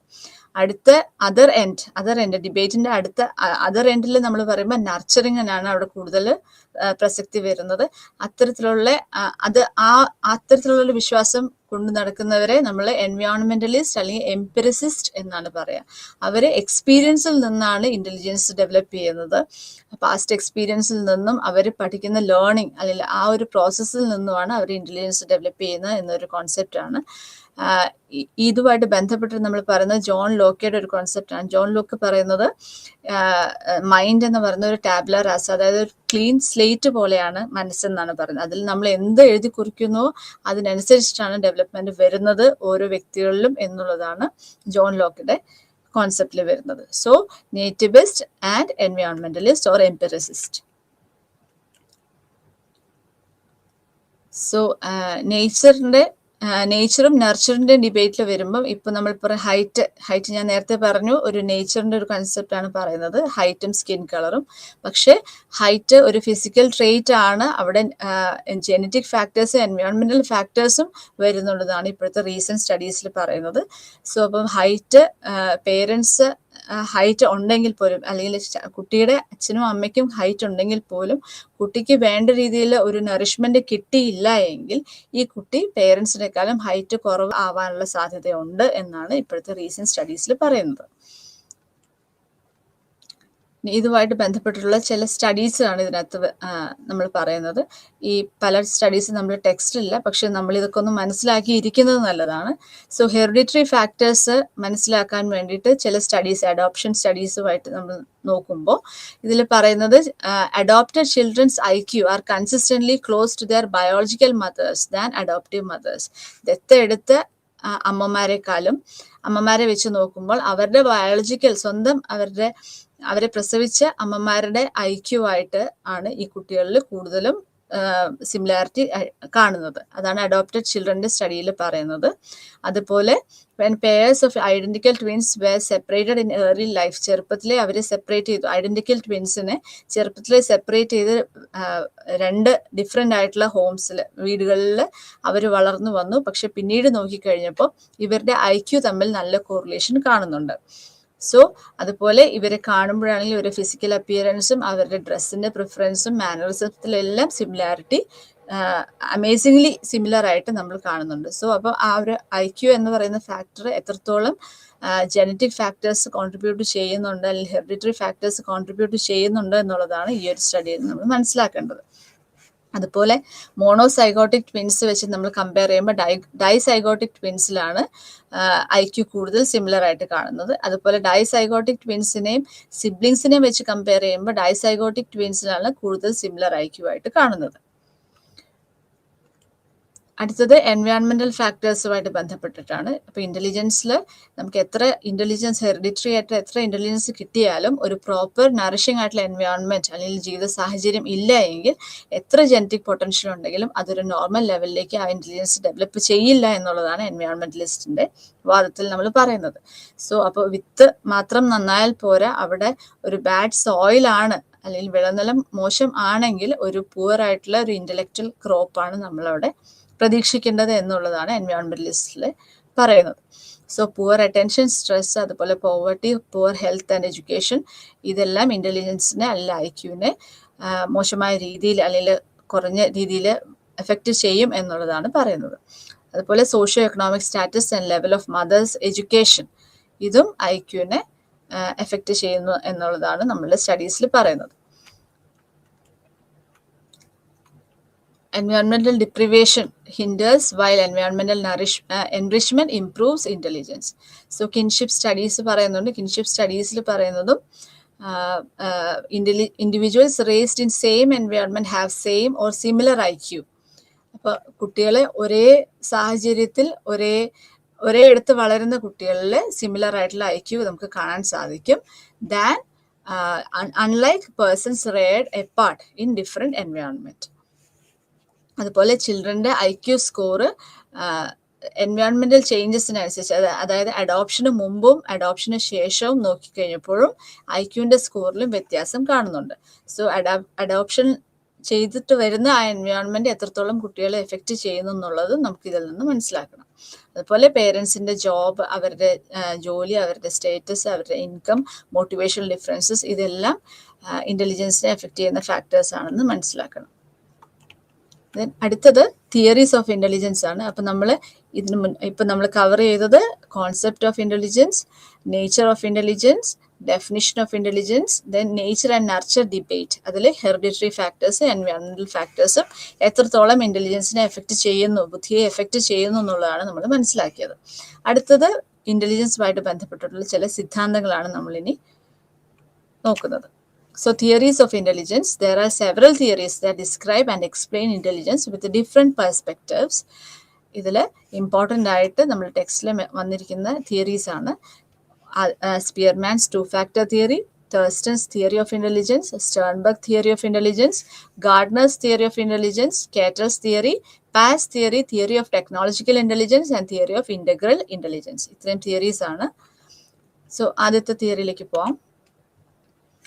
അടുത്ത അതർ എൻഡ് ഡിബേറ്റിന്റെ അടുത്ത അതർ എൻഡിൽ നമ്മൾ പറയുമ്പോൾ നർച്ചറിങ്ങിനാണ് അവിടെ കൂടുതൽ പ്രസക്തി വരുന്നത്. അത്തരത്തിലുള്ള വിശ്വാസം കൊണ്ടു നടക്കുന്നവരെ നമ്മൾ എൻവയോൺമെന്റലിസ്റ്റ് അല്ലെങ്കിൽ എംപിറിസിസ്റ്റ് എന്നാണ് പറയുക. അവര് എക്സ്പീരിയൻസിൽ നിന്നാണ് ഇന്റലിജൻസ് ഡെവലപ്പ് ചെയ്യുന്നത്. പാസ്റ്റ് എക്സ്പീരിയൻസിൽ നിന്നും അവർ പഠിക്കുന്ന ലേണിംഗ് അല്ലെങ്കിൽ ആ ഒരു പ്രോസസ്സിൽ നിന്നുമാണ് അവർ ഇന്റലിജൻസ് ഡെവലപ്പ് ചെയ്യുന്നത് എന്നൊരു കോൺസെപ്റ്റാണ്. ഇതുമായിട്ട് ബന്ധപ്പെട്ട് നമ്മൾ പറയുന്നത് ജോൺ ലോക്കയുടെ ഒരു കോൺസെപ്റ്റാണ്. ജോൺ ലോക്ക് പറയുന്നത് മൈൻഡ് എന്ന് പറയുന്ന ഒരു ടാബ്ലർ റാസ, അതായത് ഒരു ക്ലീൻ സ്ലേറ്റ് പോലെയാണ് മനസ്സെന്നാണ് പറയുന്നത്. അതിൽ നമ്മൾ എന്ത് എഴുതി കുറിക്കുന്നോ അതിനനുസരിച്ചിട്ടാണ് ഡെവലപ്മെന്റ് വരുന്നത് ഓരോ വ്യക്തികളിലും എന്നുള്ളതാണ് ജോൺ ലോക്കിയുടെ കോൺസെപ്റ്റിൽ വരുന്നത്. So nativist and environmentalist or empiricist. So നേച്ചറും നർച്ചറിന്റെ ഡിബേറ്റിൽ വരുമ്പം ഇപ്പൊ നമ്മൾ ഹൈറ്റ് ഞാൻ നേരത്തെ പറഞ്ഞു ഒരു നേച്ചറിന്റെ ഒരു കൺസെപ്റ്റ് ആണ് പറയുന്നത്, ഹൈറ്റും സ്കിൻ കളറും. പക്ഷെ ഹൈറ്റ് ഒരു ഫിസിക്കൽ ട്രേറ്റ് ആണ്, അവിടെ ജനറ്റിക് ഫാക്ടേഴ്സും എൻവയോൺമെന്റൽ ഫാക്ടേഴ്സും വരുന്നുള്ളതാണ് ഇപ്പോഴത്തെ റീസെന്റ് സ്റ്റഡീസിൽ പറയുന്നത്. സോ അപ്പം പേരൻസ് ഹൈറ്റ് ഉണ്ടെങ്കിൽ പോലും അല്ലെങ്കിൽ കുട്ടിയുടെ അച്ഛനും അമ്മയ്ക്കും ഹൈറ്റ് ഉണ്ടെങ്കിൽ പോലും കുട്ടിക്ക് വേണ്ട രീതിയിൽ ഒരു നറിഷ്മെന്റ് കിട്ടിയില്ല എങ്കിൽ ഈ കുട്ടി പേരൻസിനേക്കാളും ഹൈറ്റ് കുറവ് ആവാനുള്ള സാധ്യതയുണ്ട് എന്നാണ് ഇപ്പോഴത്തെ റീസെന്റ് സ്റ്റഡീസിൽ പറയുന്നത്. ഇതുമായിട്ട് ബന്ധപ്പെട്ടിട്ടുള്ള ചില സ്റ്റഡീസാണ് ഇതിനകത്ത് നമ്മൾ പറയുന്നത്. ഈ പല സ്റ്റഡീസ് നമ്മൾ ടെക്സ്റ്റിലില്ല, പക്ഷെ നമ്മൾ ഇതൊക്കെ ഒന്ന് മനസ്സിലാക്കിയിരിക്കുന്നത് നല്ലതാണ്. സോ ഹെറിഡിറ്ററി ഫാക്ടേഴ്സ് മനസ്സിലാക്കാൻ വേണ്ടിയിട്ട് ചില സ്റ്റഡീസ്, അഡോപ്ഷൻ സ്റ്റഡീസുമായിട്ട് നമ്മൾ നോക്കുമ്പോൾ ഇതിൽ പറയുന്നത് adopted children's IQ are consistently close to their biological mothers than adoptive mothers. ദത്തെടുത്ത അമ്മമാരെ വെച്ച് നോക്കുമ്പോൾ അവരുടെ ബയോളജിക്കൽ സ്വന്തം അവരെ പ്രസവിച്ച അമ്മമാരുടെ IQ ആയിട്ട് ആണ് ഈ കുട്ടികളിൽ കൂടുതലും സിമിലാരിറ്റി കാണുന്നത്. അതാണ് അഡോപ്റ്റഡ് ചിൽഡ്രന്റെ സ്റ്റഡിയിൽ പറയുന്നത്. അതുപോലെ when pairs of identical twins were separated in early life, ചെറുപ്പത്തിലെ അവരെ സെപ്പറേറ്റ് ചെയ്തു. ഐഡന്റിക്കൽ ട്വിൻസിനെ ചെറുപ്പത്തിലെ സെപ്പറേറ്റ് ചെയ്ത് 2 ഡിഫറെൻ്റ് ആയിട്ടുള്ള ഹോംസിൽ, വീടുകളിൽ അവർ വളർന്നു വന്നു. പക്ഷെ പിന്നീട് നോക്കിക്കഴിഞ്ഞപ്പോൾ ഇവരുടെ IQ തമ്മിൽ നല്ല കോറിലേഷൻ കാണുന്നുണ്ട്. സോ അതുപോലെ ഇവരെ കാണുമ്പോഴാണെങ്കിൽ ഇവരുടെ ഫിസിക്കൽ അപ്പിയറൻസും അവരുടെ ഡ്രസ്സിന്റെ പ്രിഫറൻസും മാനറിസത്തിലെല്ലാം സിമിലാരിറ്റി അമേസിംഗ്ലി സിമിലർ ആയിട്ട് നമ്മൾ കാണുന്നുണ്ട്. സോ അപ്പോൾ ആ ഒരു IQ എന്ന് പറയുന്ന ഫാക്ടർ എത്രത്തോളം ജനറ്റിക് ഫാക്ടേഴ്സ് കോൺട്രിബ്യൂട്ട് ചെയ്യുന്നുണ്ട്, അല്ലെങ്കിൽ ഹെറിഡിറ്ററി ഫാക്ടേഴ്സ് കോൺട്രിബ്യൂട്ട് ചെയ്യുന്നുണ്ട് എന്നുള്ളതാണ് ഈ ഒരു സ്റ്റഡിയിൽ നമ്മൾ മനസ്സിലാക്കേണ്ടത്. അതുപോലെ മോണോസൈഗോട്ടിക് ട്വിൻസ് വെച്ച് നമ്മൾ കമ്പയർ ചെയ്യുമ്പോൾ ഡൈസൈഗോട്ടിക് ട്വിൻസിലാണ് IQ കൂടുതൽ സിമിലർ ആയിട്ട് കാണുന്നത്. അതുപോലെ ഡൈസൈഗോട്ടിക് ട്വിൻസിനെയും സിബ്ലിങ്സിനെയും വെച്ച് കമ്പയർ ചെയ്യുമ്പോൾ ഡൈസൈഗോട്ടിക് ട്വിൻസിലാണ് കൂടുതൽ സിമിലർ IQ ആയിട്ട് കാണുന്നത്. അടുത്തത് എൻവയോൺമെന്റൽ ഫാക്ടേഴ്സുമായിട്ട് ബന്ധപ്പെട്ടിട്ടാണ്. അപ്പോൾ ഇന്റലിജൻസിൽ നമുക്ക് എത്ര ഇന്റലിജൻസ്, ഹെറിഡിറ്ററി ആയിട്ട് എത്ര ഇന്റലിജൻസ് കിട്ടിയാലും ഒരു പ്രോപ്പർ നറിഷിംഗ് ആയിട്ടുള്ള എൻവയോൺമെന്റ് അല്ലെങ്കിൽ ജീവിത സാഹചര്യം ഇല്ല എങ്കിൽ എത്ര ജനറ്റിക് പൊട്ടൻഷ്യൽ ഉണ്ടെങ്കിലും അതൊരു നോർമൽ ലെവലിലേക്ക് ആ ഇന്റലിജൻസ് ഡെവലപ്പ് ചെയ്യില്ല എന്നുള്ളതാണ് എൻവയോൺമെന്റലിസ്റ്റിന്റെ വാദത്തിൽ നമ്മൾ പറയുന്നത്. സോ അപ്പോൾ വിത്ത് മാത്രം നന്നായാൽ പോരാ, അവിടെ ഒരു ബാഡ് സോയിലാണ് അല്ലെങ്കിൽ വിളനിലം മോശം ആണെങ്കിൽ ഒരു പുവർ ആയിട്ടുള്ള ഒരു ഇന്റലക്ച്വൽ ക്രോപ്പാണ് നമ്മളവിടെ പ്രതീക്ഷിക്കേണ്ടത് എന്നുള്ളതാണ് എൻവയോൺമെന്റലിസ്റ്റിൽ പറയുന്നത്. സോ പുവർ അറ്റൻഷൻ, സ്ട്രെസ്, അതുപോലെ poverty, poor health and education, ഇതെല്ലാം ഇന്റലിജൻസിനെ അല്ലെങ്കിൽ IQവിനെ മോശമായ രീതിയിൽ അല്ലെങ്കിൽ കുറഞ്ഞ രീതിയിൽ എഫക്റ്റ് ചെയ്യും എന്നുള്ളതാണ് പറയുന്നത്. അതുപോലെ socio economic status and level of mother's education, ഇതും IQവിനെ എഫക്റ്റ് ചെയ്യുന്നു എന്നുള്ളതാണ് നമ്മളുടെ സ്റ്റഡീസിൽ പറയുന്നത്. Environmental deprivation hinders while environmental enrichment improves intelligence. So kinship studies പറയുന്നുണ്ട്. kinship studiesൽ പറയുന്നതും individuals raised in same environment have same or similar IQ. അപ്പോൾ കുട്ടികളെ ഒരേ സാഹചര്യത്തിൽ ഒരേ ഇടത്ത് വളരുന്ന കുട്ടികളിൽ സിമിലർ ആയിട്ടുള്ള IQ നമുക്ക് കാണാൻ സാധിക്കും. Than unlike persons reared apart in different environment. അതുപോലെ ചിൽഡ്രൻ്റെ IQ സ്കോർ എൻവയോൺമെന്റൽ ചേഞ്ചസിനനുസരിച്ച്, അതായത് അഡോപ്ഷന് മുമ്പും അഡോപ്ഷന് ശേഷവും നോക്കിക്കഴിഞ്ഞപ്പോഴും IQവിൻ്റെ സ്കോറിലും വ്യത്യാസം കാണുന്നുണ്ട്. സോ അഡോപ്ഷൻ ചെയ്തിട്ട് വരുന്ന ആ എൻവയോൺമെന്റ് എത്രത്തോളം കുട്ടികളെ എഫക്റ്റ് ചെയ്യുന്നു എന്നുള്ളത് നമുക്ക് ഇതിൽ നിന്ന് മനസ്സിലാക്കണം. അതുപോലെ പേരൻസിന്റെ ജോബ്, അവരുടെ ജോലി, അവരുടെ സ്റ്റേറ്റസ്, അവരുടെ ഇൻകം, മോട്ടിവേഷണൽ ഡിഫറൻസസ്, ഇതെല്ലാം ഇന്റലിജൻസിനെ എഫക്റ്റ് ചെയ്യുന്ന ഫാക്ടേഴ്സ് ആണെന്ന് മനസ്സിലാക്കണം. അടുത്തത് തിയറീസ് ഓഫ് ഇന്റലിജൻസ് ആണ്. അപ്പം നമ്മൾ കവർ ചെയ്തത് concept of intelligence, nature of intelligence, definition of intelligence, then nature and nurture debate. അതിൽ ഹെറിഡിറ്ററി ഫാക്ടേഴ്സ്, എൻവയോൺമെന്റൽ ഫാക്ടേഴ്സും എത്രത്തോളം ഇന്റലിജൻസിനെ എഫക്റ്റ് ചെയ്യുന്നു, ബുദ്ധിയെ എഫക്റ്റ് ചെയ്യുന്നു എന്നുള്ളതാണ് നമ്മൾ മനസ്സിലാക്കിയത്. അടുത്തത് ഇന്റലിജൻസുമായിട്ട് ബന്ധപ്പെട്ടിട്ടുള്ള ചില സിദ്ധാന്തങ്ങളാണ് നമ്മളിനി നോക്കുന്നത്. So theories of intelligence, there are several theories that describe and explain intelligence with different perspectives. ഇതിൽ ഇമ്പോർട്ടൻ്റ് ആയിട്ട് നമ്മൾ ടെക്സ്റ്റിൽ വന്നിരിക്കുന്ന തിയറീസ് ആണ് Spearman's 2-factor theory, Thurston's theory of intelligence, Sternberg theory of intelligence, Gardner's theory of intelligence, Cater's theory, Pass theory, theory of technological intelligence and theory of integral intelligence. ഇത്രയും theories ആണ്. So ആദ്യത്തെ തിയറിയിലേക്ക് പോവാം.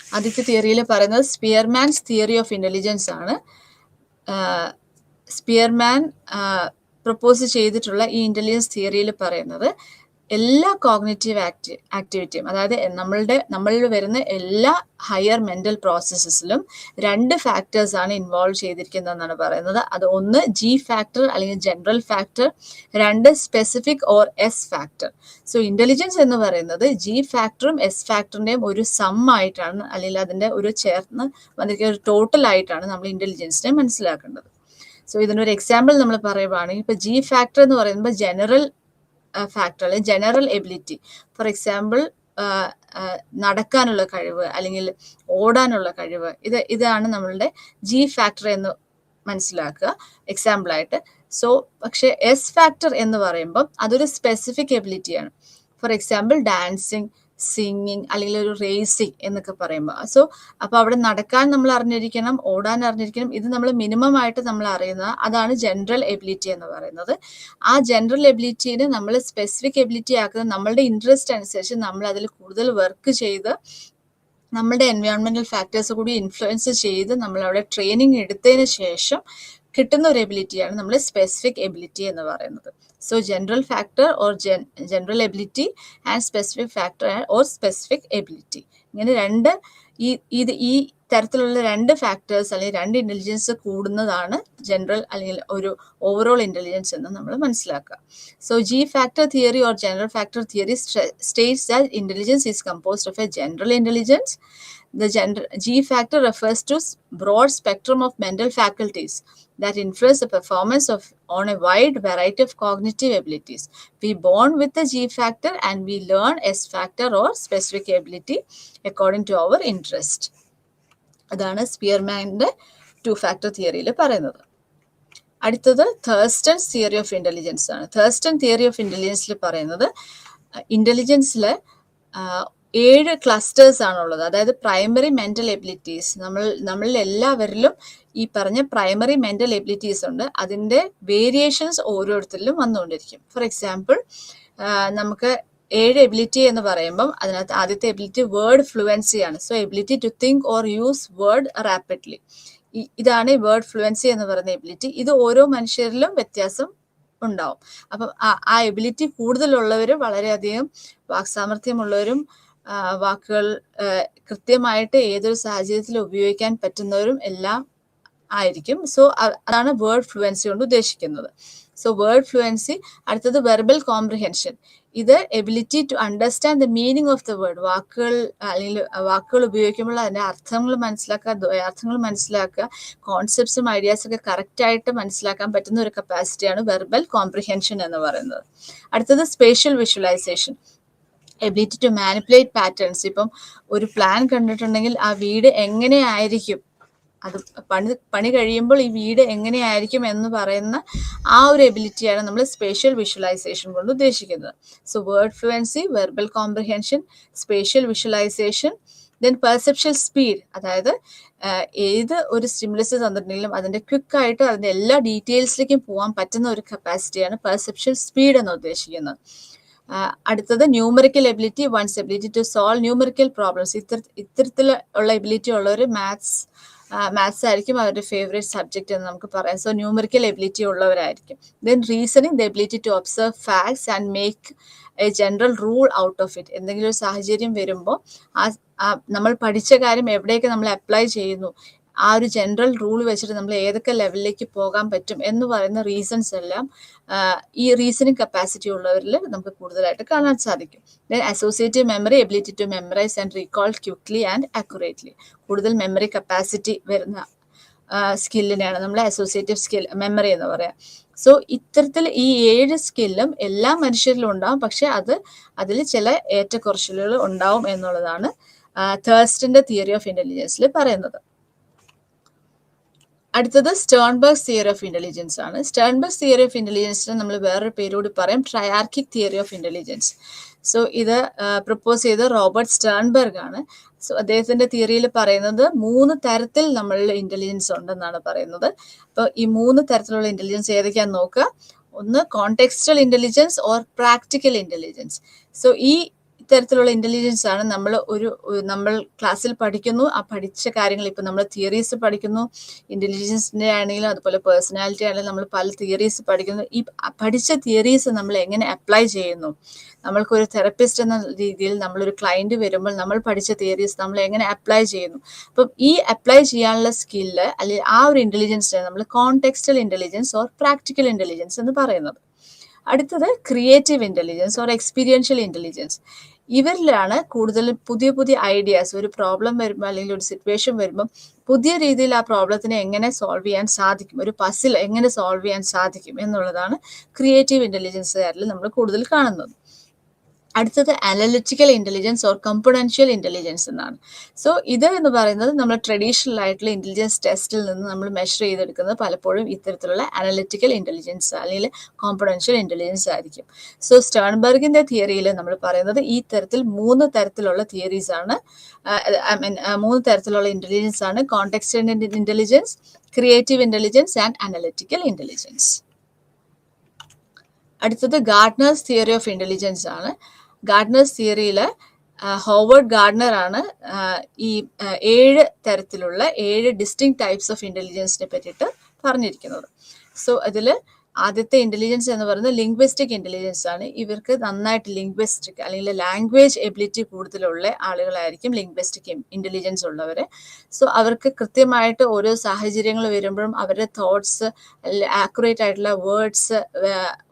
ആദ്യത്തെ തിയറിയിൽ പറയുന്നത് Spearman's theory of intelligence ആണ്. Spearman propose ചെയ്തിട്ടുള്ള ഈ ഇന്റലിജൻസ് തിയറിയിൽ പറയുന്നത് എല്ലാ കോഗ്നിറ്റീവ് ആക്ടിവിറ്റിയും, അതായത് നമ്മളിൽ വരുന്ന എല്ലാ ഹയർ മെന്റൽ പ്രോസസ്സസിലും 2 ഫാക്ടേഴ്സ് ആണ് ഇൻവോൾവ് ചെയ്തിരിക്കുന്നതെന്നാണ് പറയുന്നത്. അത് ഒന്ന് ജി ഫാക്ടർ അല്ലെങ്കിൽ general factor, 2 specific or S factor. So intelligence എന്ന് പറയുന്നത് ജി ഫാക്ടറും എസ് ഫാക്ടറിന്റെയും ഒരു സം ആയിട്ടാണ്, അല്ലെങ്കിൽ അതിന്റെ ഒരു ചേർന്ന് വന്നിരിക്കുന്ന ഒരു ടോട്ടൽ ആയിട്ടാണ് നമ്മൾ ഇന്റലിജൻസിനെ മനസ്സിലാക്കേണ്ടത്. സോ ഇതിനൊരു എക്സാമ്പിൾ നമ്മൾ പറയുവാണെങ്കിൽ ഇപ്പൊ ജി ഫാക്ടർ എന്ന് പറയുമ്പോൾ ജനറൽ ഫാക്ടർ അല്ലെങ്കിൽ ജനറൽ എബിലിറ്റി. ഫോർ എക്സാമ്പിൾ നടക്കാനുള്ള കഴിവ് അല്ലെങ്കിൽ ഓടാനുള്ള കഴിവ്, ഇതാണ് നമ്മളുടെ ജി ഫാക്ടർ എന്ന് മനസ്സിലാക്കുക എക്സാമ്പിൾ ആയിട്ട്. സോ പക്ഷെ എസ് ഫാക്ടർ എന്ന് പറയുമ്പോൾ അതൊരു സ്പെസിഫിക് എബിലിറ്റിയാണ്. ഫോർ എക്സാമ്പിൾ ഡാൻസിങ്, സിംഗിങ് അല്ലെങ്കിൽ ഒരു റേസിങ് എന്നൊക്കെ പറയുമ്പോൾ. അപ്പോൾ അവിടെ നടക്കാൻ നമ്മൾ അറിഞ്ഞിരിക്കണം, ഓടാൻ അറിഞ്ഞിരിക്കണം. ഇത് നമ്മൾ മിനിമം ആയിട്ട് നമ്മൾ അറിയുന്ന അതാണ് ജനറൽ എബിലിറ്റി എന്ന് പറയുന്നത്. ആ ജനറൽ എബിലിറ്റീനെ നമ്മൾ സ്പെസിഫിക് എബിലിറ്റി ആക്കുന്നത് നമ്മളുടെ ഇൻട്രസ്റ്റ് അനുസരിച്ച് നമ്മൾ അതിൽ കൂടുതൽ വർക്ക് ചെയ്ത് നമ്മളുടെ എൻവയോൺമെന്റൽ ഫാക്ടേഴ്സ് കൂടി ഇൻഫ്ലുവൻസ് ചെയ്ത് നമ്മൾ അവിടെ ട്രെയിനിങ് എടുത്തതിന് ശേഷം കിട്ടുന്ന ഒരു എബിലിറ്റിയാണ് നമ്മൾ സ്പെസിഫിക് എബിലിറ്റി എന്ന് പറയുന്നത്. So general factor or general ability and specific factor or specific ability, ഇങ്ങനെ ഈ തരത്തിലുള്ള 2 ഫാക്ടേഴ്സ് അല്ലെങ്കിൽ 2 ഇന്റലിജൻസ് കൂടുന്നതാണ് ജനറൽ അല്ലെങ്കിൽ ഒരു ഓവറോൾ ഇന്റലിജൻസ് എന്ന് നമ്മൾ മനസ്സിലാക്കുക. So G factor theory or general factor theory states that intelligence is composed of a general intelligence. The G factor refers to broad spectrum of mental faculties that influence the performance on a wide variety of cognitive abilities. We born with the G factor and we learn S factor or specific ability according to our interest. അതാണ് സ്പിയർമാൻ്റെ 2 factor തിയറിയിൽ പറയുന്നത്. അടുത്തത് തേഴ്സ്റ്റൺസ് theory of intelligence ആണ്. Thurstone theory of ഇന്റലിജൻസിൽ പറയുന്നത് ഇന്റലിജൻസിൽ 7 clusters ആണുള്ളത്. അതായത് primary mental abilities, നമ്മളിൽ എല്ലാവരിലും ഈ പറഞ്ഞ പ്രൈമറി മെന്റൽ എബിലിറ്റീസ് ഉണ്ട്. അതിൻ്റെ വേരിയേഷൻസ് ഓരോരുത്തരിലും വന്നുകൊണ്ടിരിക്കും. ഫോർ എക്സാമ്പിൾ നമുക്ക് 7 എബിലിറ്റി എന്ന് പറയുമ്പം അതിനകത്ത് ആദ്യത്തെ എബിലിറ്റി വേർഡ് ഫ്ലുവൻസി ആണ്. So ability to think or use word rapidly, ഇതാണ് ഈ വേർഡ് ഫ്ലുവൻസി എന്ന് പറയുന്ന എബിലിറ്റി. ഇത് ഓരോ മനുഷ്യരിലും വ്യത്യാസം ഉണ്ടാവും. അപ്പം ആ എബിലിറ്റി കൂടുതലുള്ളവരും വളരെയധികം വാക്സാമർഥ്യമുള്ളവരും വാക്കുകൾ കൃത്യമായിട്ട് ഏതൊരു സാഹചര്യത്തിൽ ഉപയോഗിക്കാൻ പറ്റുന്നവരും എല്ലാം ആയിരിക്കും. സോ അതാണ് വേർഡ് ഫ്ലുവൻസി കൊണ്ട് ഉദ്ദേശിക്കുന്നത്. So word fluency. അടുത്തത് വെർബൽ കോംപ്രിഹെൻഷൻ. ഇത് ability to understand the meaning of the word. അല്ലെങ്കിൽ വാക്കുകൾ ഉപയോഗിക്കുമ്പോൾ അതിൻ്റെ അർത്ഥങ്ങൾ മനസ്സിലാക്കുക, ദ്വയാർത്ഥങ്ങൾ മനസ്സിലാക്കുക, കോൺസെപ്റ്റ്സും ഐഡിയാസും ഒക്കെ കറക്റ്റായിട്ട് മനസ്സിലാക്കാൻ പറ്റുന്ന ഒരു കപ്പാസിറ്റിയാണ് വെർബൽ കോംപ്രിഹെൻഷൻ എന്ന് പറയുന്നത്. അടുത്തത് spatial visualisation. Ability to manipulate patterns. ഇപ്പം ഒരു പ്ലാൻ കണ്ടിട്ടുണ്ടെങ്കിൽ ആ വീട് എങ്ങനെയായിരിക്കും, അത് പണി കഴിയുമ്പോൾ ഈ വീട് എങ്ങനെയായിരിക്കും എന്ന് പറയുന്ന ആ ഒരു എബിലിറ്റിയാണ് നമ്മൾ സ്പേഷ്യൽ വിഷ്വലൈസേഷൻ കൊണ്ട് ഉദ്ദേശിക്കുന്നത്. So word fluency, verbal comprehension, spatial visualisation, then perception speed. അതായത് ഏത് ഒരു സ്റ്റിമുലസ് തന്നിട്ടുണ്ടെങ്കിലും അതിൻ്റെ ക്വിക്കായിട്ട് അതിൻ്റെ എല്ലാ ഡീറ്റെയിൽസിലേക്കും പോകാൻ പറ്റുന്ന ഒരു കപ്പാസിറ്റിയാണ് പെർസെപ്ഷൻ സ്പീഡ് എന്ന് ഉദ്ദേശിക്കുന്നത്. അടുത്തത് numerical ability, one's ability to solve numerical problems. ഇത്തരത്തിലുള്ള എബിലിറ്റി ഉള്ളവർ മാത്സ് ആയിരിക്കും അവരുടെ ഫേവറേറ്റ് സബ്ജക്റ്റ് എന്ന് നമുക്ക് പറയാം. സോ ന്യൂമറിക്കൽ എബിലിറ്റി ഉള്ളവരായിരിക്കും. Then reasoning, the ability to observe facts and make a general rule out of it. എന്തെങ്കിലും ഒരു സാഹചര്യം വരുമ്പോൾ നമ്മൾ പഠിച്ച കാര്യം എവിടെയൊക്കെ നമ്മൾ അപ്ലൈ ചെയ്യുന്നു, ആ ഒരു ജനറൽ റൂൾ വെച്ചിട്ട് നമ്മൾ ഏതൊക്കെ ലെവലിലേക്ക് പോകാൻ പറ്റും എന്ന് പറയുന്ന റീസൺസ് എല്ലാം ഈ റീസണിങ് കപ്പാസിറ്റി ഉള്ളവരിൽ നമുക്ക് കൂടുതലായിട്ട് കാണാൻ സാധിക്കും. Then associative memory, ability to memorise and recall quickly and accurately. കൂടുതൽ മെമ്മറി കപ്പാസിറ്റി വരുന്ന സ്കില്ലിനെയാണ് നമ്മൾ അസോസിയേറ്റീവ് മെമ്മറി എന്ന് പറയാം. സോ ഇത്തരത്തിൽ ഈ 7 സ്കില്ലും എല്ലാ മനുഷ്യരിലും ഉണ്ടാവും. പക്ഷെ അതിൽ ചില ഏറ്റക്കുറച്ചിലുകൾ ഉണ്ടാവും എന്നുള്ളതാണ് തേഴ്സ്റ്റന്റെ തിയറി ഓഫ് ഇന്റലിജൻസിൽ പറയുന്നത്. അടുത്തത് സ്റ്റേൺബർഗ്സ് തിയറി ഓഫ് ഇന്റലിജൻസ് ആണ്. സ്റ്റേൺബർഗ്സ് തിയറി ഓഫ് ഇന്റലിജൻസിന് നമ്മൾ വേറൊരു പേരോട് പറയും triarchic theory of intelligence. So ഇത് പ്രപ്പോസ് ചെയ്ത റോബർട്ട് സ്റ്റേൺബർഗ് ആണ്. സോ അദ്ദേഹത്തിന്റെ തിയറിയിൽ പറയുന്നത് 3 തരത്തിൽ നമ്മളിൽ ഇന്റലിജൻസ് ഉണ്ടെന്നാണ് പറയുന്നത്. അപ്പോൾ ഈ 3 തരത്തിലുള്ള ഇന്റലിജൻസ് ഏതൊക്കെയാന്ന് നോക്കുക. ഒന്ന് contextual intelligence or practical intelligence. So ഈ ഇത്തരത്തിലുള്ള ഇന്റലിജൻസ് ആണ് നമ്മൾ ക്ലാസ്സിൽ പഠിക്കുന്നു. ആ പഠിച്ച കാര്യങ്ങൾ ഇപ്പം നമ്മൾ തിയറീസ് പഠിക്കുന്നു, ഇന്റലിജൻസിന്റെ ആണെങ്കിലും അതുപോലെ പേഴ്സണാലിറ്റി ആണെങ്കിലും നമ്മൾ പല തിയറീസ് പഠിക്കുന്നു. ഈ പഠിച്ച തിയറീസ് നമ്മൾ എങ്ങനെ അപ്ലൈ ചെയ്യുന്നു, നമ്മൾക്കൊരു തെറപ്പിസ്റ്റ് എന്ന രീതിയിൽ നമ്മളൊരു ക്ലയന്റ് വരുമ്പോൾ നമ്മൾ പഠിച്ച തിയറീസ് നമ്മൾ എങ്ങനെ അപ്ലൈ ചെയ്യുന്നു. അപ്പം ഈ അപ്ലൈ ചെയ്യാനുള്ള സ്കില്ല് അല്ലെങ്കിൽ ആ ഒരു ഇന്റലിജൻസിനെ നമ്മൾ contextual intelligence or practical intelligence എന്ന് പറയുന്നത്. അടുത്തത് creative intelligence or experiential intelligence. ഇവരിലാണ് കൂടുതൽ പുതിയ പുതിയ ഐഡിയാസ്, ഒരു പ്രോബ്ലം വരുമ്പോൾ അല്ലെങ്കിൽ ഒരു സിറ്റുവേഷൻ വരുമ്പോൾ പുതിയ രീതിയിൽ ആ പ്രോബ്ലത്തിനെ എങ്ങനെ സോൾവ് ചെയ്യാൻ സാധിക്കും, ഒരു പസിൽ എങ്ങനെ സോൾവ് ചെയ്യാൻ സാധിക്കും എന്നുള്ളതാണ് ക്രിയേറ്റീവ് ഇന്റലിജൻസുകാരിൽ നമ്മൾ കൂടുതൽ കാണുന്നത്. അടുത്തത് analytical intelligence or componential intelligence എന്നാണ്. സോ ഇത് എന്ന് പറയുന്നത് നമ്മൾ ട്രഡീഷണൽ ആയിട്ടുള്ള ഇന്റലിജൻസ് ടെസ്റ്റിൽ നിന്ന് നമ്മൾ മെഷർ ചെയ്തെടുക്കുന്നത് പലപ്പോഴും ഇത്തരത്തിലുള്ള അനലിറ്റിക്കൽ ഇന്റലിജൻസ് അല്ലെങ്കിൽ കോമ്പണൻഷ്യൽ ഇന്റലിജൻസ് ആയിരിക്കും. സോ സ്റ്റേൺബർഗിന്റെ തിയറിയിൽ നമ്മൾ പറയുന്നത് ഈ തരത്തിൽ 3 തരത്തിലുള്ള തിയറീസ് ആണ്, മൂന്ന് തരത്തിലുള്ള ഇന്റലിജൻസ് ആണ്: contextual intelligence, creative intelligence and analytical intelligence. അടുത്തത് ഗാർഡ്നേഴ്സ് തിയറി ഓഫ് ഇന്റലിജൻസ് ആണ്. ഗാർഡ്നേഴ്സ് തിയറിയിൽ ഹോവർഡ് ഗാർഡ്നർ ആണ് ഈ 7 തരത്തിലുള്ള 7 ഡിസ്റ്റിങ് ടൈപ്സ് ഓഫ് ഇന്റലിജൻസിനെ പറ്റിയിട്ട് പറഞ്ഞിരിക്കുന്നത്. സോ അതിൽ ആദ്യത്തെ ഇന്റലിജൻസ് എന്ന് പറയുന്നത് ലിംഗ്വിസ്റ്റിക് ഇന്റലിജൻസ് ആണ്. ഇവർക്ക് നന്നായിട്ട് ലിംഗ്വിസ്റ്റിക് അല്ലെങ്കിൽ ലാംഗ്വേജ് എബിലിറ്റി കൂടുതലുള്ള ആളുകളായിരിക്കും ലിംഗ്വിസ്റ്റിക് ഇന്റലിജൻസ് ഉള്ളവർ. സോ അവർക്ക് കൃത്യമായിട്ട് ഓരോ സാഹചര്യങ്ങൾ വരുമ്പോഴും അവരുടെ തോട്ട്സ്, ആക്യുറേറ്റ് ആയിട്ടുള്ള വേർഡ്സ്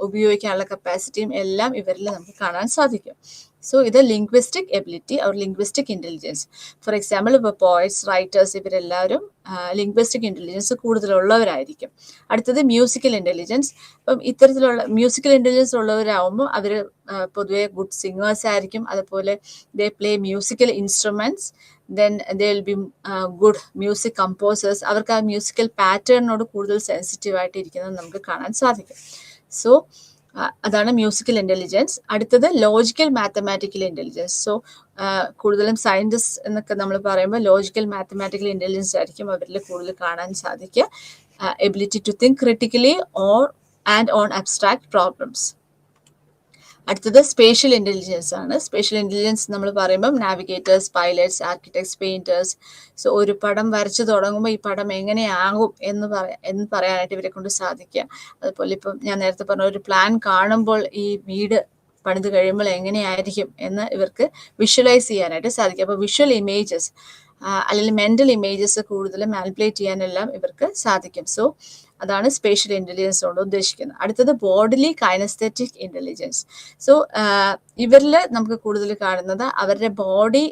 ഉപയോഗിക്കാനുള്ള കപ്പാസിറ്റിയും എല്ലാം ഇവരിൽ നമുക്ക് കാണാൻ സാധിക്കും. സോ ഇത് linguistic ability or linguistic intelligence. For example ഇപ്പോൾ പോയറ്റ്സ്, റൈറ്റേഴ്സ് ഇവരെല്ലാവരും ലിംഗ്വിസ്റ്റിക് ഇന്റലിജൻസ് കൂടുതലുള്ളവരായിരിക്കും. അടുത്തത് മ്യൂസിക്കൽ ഇന്റലിജൻസ്. അപ്പം ഇത്തരത്തിലുള്ള മ്യൂസിക്കൽ ഇന്റലിജൻസ് ഉള്ളവരാകുമ്പോൾ അവർ പൊതുവെ ഗുഡ് സിംഗേഴ്സ് ആയിരിക്കും. അതുപോലെ ദേ play musical instruments, then they will be good music composers. അവർക്ക് ആ മ്യൂസിക്കൽ പാറ്റേണിനോട് കൂടുതൽ സെൻസിറ്റീവ് ആയിട്ട് ഇരിക്കുന്നത് നമുക്ക് കാണാൻ സാധിക്കും. സോ അതാണ് മ്യൂസിക്കൽ ഇന്റലിജൻസ്. അടുത്തത് ലോജിക്കൽ മാത്തമാറ്റിക്കൽ ഇന്റലിജൻസ്. സോ കൂടുതലും സയന്റിസ്റ്റ് എന്നൊക്കെ നമ്മൾ പറയുമ്പോൾ ലോജിക്കൽ മാത്തമാറ്റിക്കൽ ഇന്റലിജൻസ് ആയിരിക്കും അവരിൽ കൂടുതൽ കാണാൻ സാധിക്കുക. Ability to think critically and on abstract problems. അടുത്തത് സ്പേഷ്യൽ ഇന്റലിജൻസ് ആണ്. സ്പേഷ്യൽ ഇന്റലിജൻസ് നമ്മൾ പറയുമ്പോൾ navigators, pilots, architects, painters. So ഒരു പടം വരച്ചു തുടങ്ങുമ്പോൾ ഈ പടം എങ്ങനെയാകും എന്ന് പറയാനായിട്ട് ഇവരെ കൊണ്ട് സാധിക്കുക. അതുപോലെ ഇപ്പം ഞാൻ നേരത്തെ പറഞ്ഞ ഒരു പ്ലാൻ കാണുമ്പോൾ ഈ വീട് പണിത് കഴിയുമ്പോൾ എങ്ങനെയായിരിക്കും എന്ന് ഇവർക്ക് വിഷ്വലൈസ് ചെയ്യാനായിട്ട് സാധിക്കും. അപ്പോൾ വിഷ്വൽ ഇമേജസ് അല്ലെങ്കിൽ മെന്റൽ ഇമേജസ് കൂടുതൽ മാനിപ്പുലേറ്റ് ചെയ്യാനെല്ലാം ഇവർക്ക് സാധിക്കും. സോ അതാണ് സ്പേഷ്യൽ ഇന്റലിജൻസ് കൊണ്ട് ഉദ്ദേശിക്കുന്നത്. അടുത്തത് ബോഡിലി കൈനസ്തെറ്റിക് ഇന്റലിജൻസ്. സോ ഇവരിൽ നമുക്ക് കൂടുതൽ കാണുന്നത് അവരുടെ ബോഡി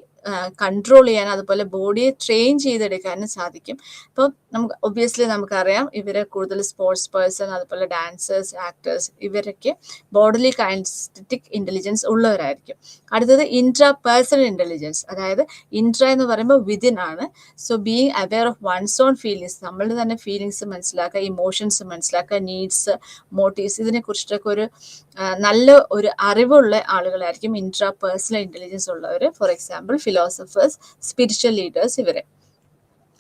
കൺട്രോൾ ചെയ്യാൻ, അതുപോലെ ബോഡിയെ ട്രെയിൻ ചെയ്തെടുക്കാനും സാധിക്കും. അപ്പം നമുക്ക് ഒബ്വിയസ്ലി നമുക്കറിയാം ഇവരെ കൂടുതൽ സ്പോർട്സ് പേഴ്സൺ, അതുപോലെ ഡാൻസേഴ്സ്, ആക്ടേഴ്സ്, ഇവരൊക്കെ ബോഡിലി കൈനസ്തെറ്റിക് ഇന്റലിജൻസ് ഉള്ളവരായിരിക്കും. അടുത്തത് ഇൻട്രാ പേഴ്സണൽ ഇന്റലിജൻസ്. അതായത് ഇൻട്രാ എന്ന് പറയുമ്പോൾ വിതിൻ ആണ്. So being aware of one's own feelings, നമ്മളുടെ തന്നെ ഫീലിങ്സ് മനസ്സിലാക്കുക, ഇമോഷൻസ് മനസ്സിലാക്കുക, നീഡ്സ്, മോട്ടീവ്സ്, ഇതിനെ കുറിച്ചിട്ടൊക്കെ ഒരു നല്ല ഒരു അറിവുള്ള ആളുകളായിരിക്കും ഇൻട്രാ പേഴ്സണൽ ഇന്റലിജൻസ് ഉള്ളവർ. For example philosophers, spiritual leaders, ഇവരെ.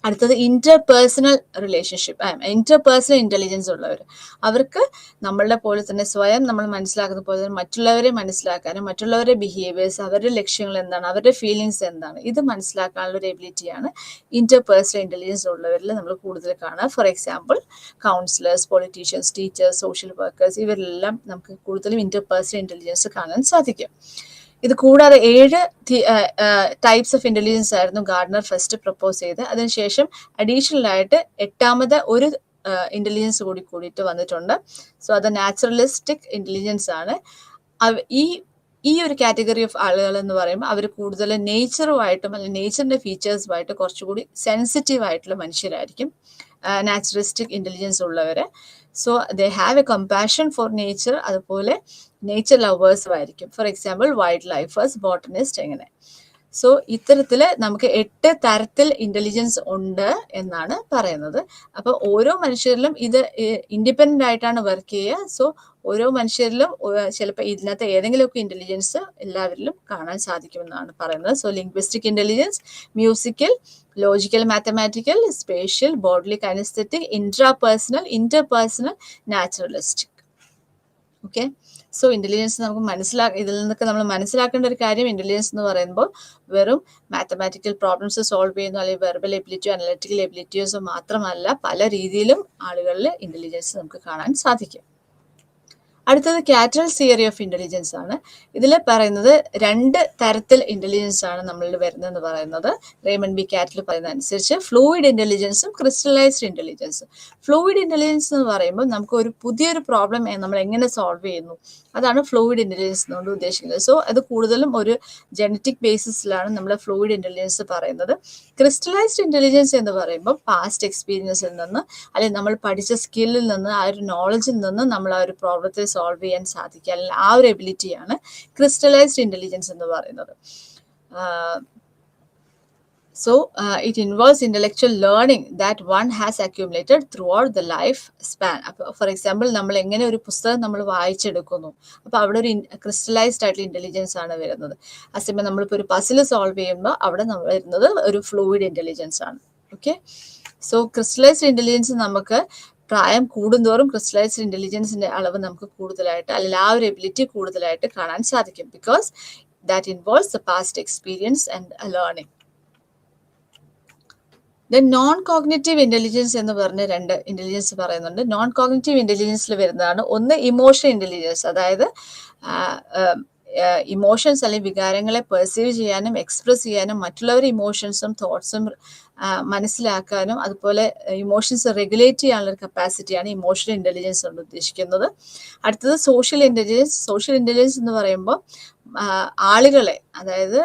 അടുത്തത് ഇന്റർപേഴ്സണൽ റിലേഷൻഷിപ്പ്, ഇന്റർപേഴ്സണൽ ഇന്റലിജൻസ് ഉള്ളവർ. അവർക്ക് നമ്മളുടെ പോലെ തന്നെ സ്വയം നമ്മൾ മനസ്സിലാക്കുന്ന പോലെ തന്നെ മറ്റുള്ളവരെ മനസ്സിലാക്കാനും മറ്റുള്ളവരുടെ ബിഹേവിയേഴ്സ്, അവരുടെ ലക്ഷ്യങ്ങൾ എന്താണ്, അവരുടെ ഫീലിങ്സ് എന്താണ്, ഇത് മനസ്സിലാക്കാനുള്ള ഒരു എബിലിറ്റിയാണ് ഇന്റർപേഴ്സണൽ ഇന്റലിജൻസ് ഉള്ളവരിൽ നമ്മൾ കൂടുതൽ കാണുക. For example counsellors, politicians, teachers, social workers, ഇവരെല്ലാം നമുക്ക് കൂടുതലും ഇന്റർപേഴ്സണൽ ഇന്റലിജൻസ് കാണാൻ സാധിക്കും. ഇത് കൂടാതെ 7 ടൈപ്സ് ഓഫ് ഇന്റലിജൻസ് ആയിരുന്നു ഗാർഡ്നർ ഫസ്റ്റ് പ്രപ്പോസ് ചെയ്ത്. അതിനുശേഷം അഡീഷണൽ ആയിട്ട് 8ാമത് ഒരു ഇന്റലിജൻസ് കൂടിയിട്ട് വന്നിട്ടുണ്ട്. സോ അത് നാച്ചുറലിസ്റ്റിക് ഇന്റലിജൻസ് ആണ്. ഈ ഒരു കാറ്റഗറി ഓഫ് ആളുകൾ എന്ന് പറയുമ്പോൾ അവർ കൂടുതൽ നേച്ചറുമായിട്ടും അല്ലെങ്കിൽ നേച്ചറിന്റെ ഫീച്ചേഴ്സുമായിട്ട് കുറച്ചുകൂടി സെൻസിറ്റീവ് ആയിട്ടുള്ള മനുഷ്യരായിരിക്കും നാച്ചുറലിസ്റ്റിക് ഇന്റലിജൻസ് ഉള്ളവര്. So they have A compassion four nature, അതുപോലെ നേച്ചർ ലവേഴ്സും ആയിരിക്കും. ഫോർ എക്സാമ്പിൾ വൈൽഡ് ലൈഫേഴ്സ്, ബോട്ടണിസ്റ്റ്, എങ്ങനെ. സോ ഇത്തരത്തിൽ നമുക്ക് 8 തരത്തിൽ ഇന്റലിജൻസ് ഉണ്ട് എന്നാണ് പറയുന്നത്. അപ്പൊ ഓരോ മനുഷ്യരിലും ഇത് ഇൻഡിപെൻഡന്റ് ആയിട്ടാണ് വർക്ക് ചെയ്യുക. സോ ഓരോ മനുഷ്യരിലും ചിലപ്പോൾ ഇതിനകത്ത് ഏതെങ്കിലുമൊക്കെ ഇന്റലിജൻസ് എല്ലാവരിലും കാണാൻ സാധിക്കുമെന്നാണ് പറയുന്നത്. So linguistic intelligence, musical, logical mathematical, spatial, bodily kinesthetic, interpersonal, naturalistic. Okay, so intelligence നമുക്ക് ഇതിൽ നിന്നൊക്കെ നമ്മൾ മനസ്സിലാക്കേണ്ട ഒരു കാര്യം, ഇന്റലിജൻസ് എന്ന് പറയുമ്പോൾ വെറും മാത്തമാറ്റിക്കൽ പ്രോബ്ലംസ് സോൾവ് ചെയ്യുന്നു അല്ലെങ്കിൽ വെർബൽ എബിലിറ്റിയോ അനലിറ്റിക്കൽ എബിലിറ്റീസോ മാത്രമല്ല, പല രീതിയിലും ആളുകളിൽ ഇന്റലിജൻസ് നമുക്ക് കാണാൻ സാധിക്കും. അടുത്തത് കാറ്ററൽ തിയറി ഓഫ് ഇന്റലിജൻസ് ആണ്. ഇതിൽ പറയുന്നത് 2 തരത്തിൽ ഇന്റലിജൻസ് ആണ് നമ്മളിൽ വരുന്നതെന്ന് പറയുന്നത്. റേമണ്ട് ബി കാറ്റൽ പറയുന്ന അനുസരിച്ച് ഫ്ലൂയിഡ് ഇന്റലിജൻസും ക്രിസ്റ്റലൈസ്ഡ് ഇന്റലിജൻസും. ഫ്ലൂയിഡ് ഇന്റലിജൻസ് എന്ന് പറയുമ്പോൾ നമുക്ക് ഒരു പുതിയൊരു പ്രോബ്ലം നമ്മൾ എങ്ങനെ സോൾവ് ചെയ്യുന്നു, അതാണ് ഫ്ലൂയിഡ് ഇന്റലിജൻസ് എന്നുകൊണ്ട് ഉദ്ദേശിക്കുന്നത്. സോ അത് കൂടുതലും ഒരു ജനറ്റിക് ബേസിസിലാണ് നമ്മൾ ഫ്ലൂയിഡ് ഇന്റലിജൻസ് പറയുന്നത്. ക്രിസ്റ്റലൈസ്ഡ് ഇന്റലിജൻസ് എന്ന് പറയുമ്പോൾ പാസ്റ്റ് എക്സ്പീരിയൻസിൽ നിന്ന് അല്ലെങ്കിൽ നമ്മൾ പഠിച്ച സ്കില്ലിൽ നിന്ന്, ആ ഒരു നോളജിൽ നിന്ന് നമ്മൾ ആ ഒരു പ്രോബ്ലത്തെ സോൾവ് ചെയ്യാൻ സാധിക്കുക, അല്ലെങ്കിൽ ആ ഒരു എബിലിറ്റിയാണ് ക്രിസ്റ്റലൈസ്ഡ് ഇന്റലിജൻസ് എന്ന് പറയുന്നത്. So it involves intellectual learning that one has accumulated throughout the life span. For example, നമ്മൾ എങ്ങനെ ഒരു പുസ്തകം നമ്മൾ വായിച്ചെടുക്കുന്നു, അപ്പോൾ അവിടെ ഒരു ക്രിസ്റ്റലൈസ്ഡ് ആയിട്ടുള്ള ഇന്റലിജൻസ് ആണ് വരുന്നത്. അതേസമയം നമ്മളിപ്പോൾ ഒരു പസിൽ സോൾവ് ചെയ്യുമ്പോൾ അവിടെ നമ്മൾ വരുന്നത് ഒരു ഫ്ലൂയിഡ് ഇന്റലിജൻസ് ആണ്. ഓക്കെ, സോ ക്രിസ്റ്റലൈസ്ഡ് ഇന്റലിജൻസ് നമുക്ക് പ്രായം കൂടുന്തോറും ക്രിസ്റ്റലൈസ്ഡ് ഇന്റലിജൻസിന്റെ അളവ് നമുക്ക് കൂടുതലായിട്ട്, അല്ലെങ്കിൽ ആ ഒരു എബിലിറ്റി കൂടുതലായിട്ട് കാണാൻ സാധിക്കും. Because that involves the past experience and learning. Then non cognitive intelligence എന്ന് പറഞ്ഞ 2 ഇന്റലിജൻസ് പറയുന്നുണ്ട്. നോൺ കോഗ്നിറ്റീവ് ഇന്റലിജൻസിൽ വരുന്നതാണ് ഒന്ന് ഇമോഷൻ ഇന്റലിജൻസ്, അതായത് ഇമോഷൻസ് അല്ലെങ്കിൽ വികാരങ്ങളെ പെർസീവ് ചെയ്യാനും എക്സ്പ്രസ് ചെയ്യാനും മറ്റുള്ളവരുടെ ഇമോഷൻസും തോട്ട്സും മനസ്സിലാക്കാനും അതുപോലെ ഇമോഷൻസ് റെഗുലേറ്റ് ചെയ്യാനുള്ള ഒരു കപ്പാസിറ്റിയാണ് ഇമോഷണൽ ഇന്റലിജൻസ് കൊണ്ട് ഉദ്ദേശിക്കുന്നത്. അടുത്തത് സോഷ്യൽ ഇന്റലിജൻസ്. സോഷ്യൽ ഇന്റലിജൻസ് എന്ന് പറയുമ്പോൾ ആളുകളെ, അതായത്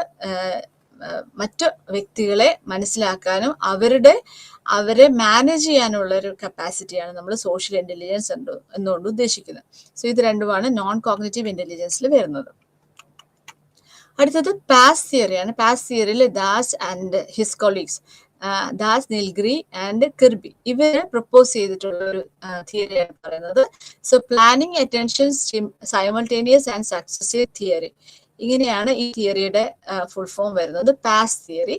മറ്റു വ്യക്തികളെ മനസ്സിലാക്കാനും അവരെ മാനേജ് ചെയ്യാനുള്ള ഒരു കപ്പാസിറ്റിയാണ് നമ്മൾ സോഷ്യൽ ഇന്റലിജൻസ് എന്നുകൊണ്ട് ഉദ്ദേശിക്കുന്നത്. സോ ഇത് രണ്ടുമാണ് നോൺ കോഗ്നിറ്റീവ് ഇന്റലിജൻസിൽ വരുന്നത്. അടുത്തത് പാസ് തിയറിയാണ്. പാസ് തിയറിയിൽ Das and his colleagues, Das, Naglieri and Kirby, ഇവരെ പ്രപ്പോസ് ചെയ്തിട്ടുള്ള ഒരു തിയറിയാണ് പറയുന്നത്. So planning, attention, simultaneous and successive theory, ഇങ്ങനെയാണ് ഈ തിയറിയുടെ ഫുൾ ഫോം വരുന്നത്, പാസ് തിയറി.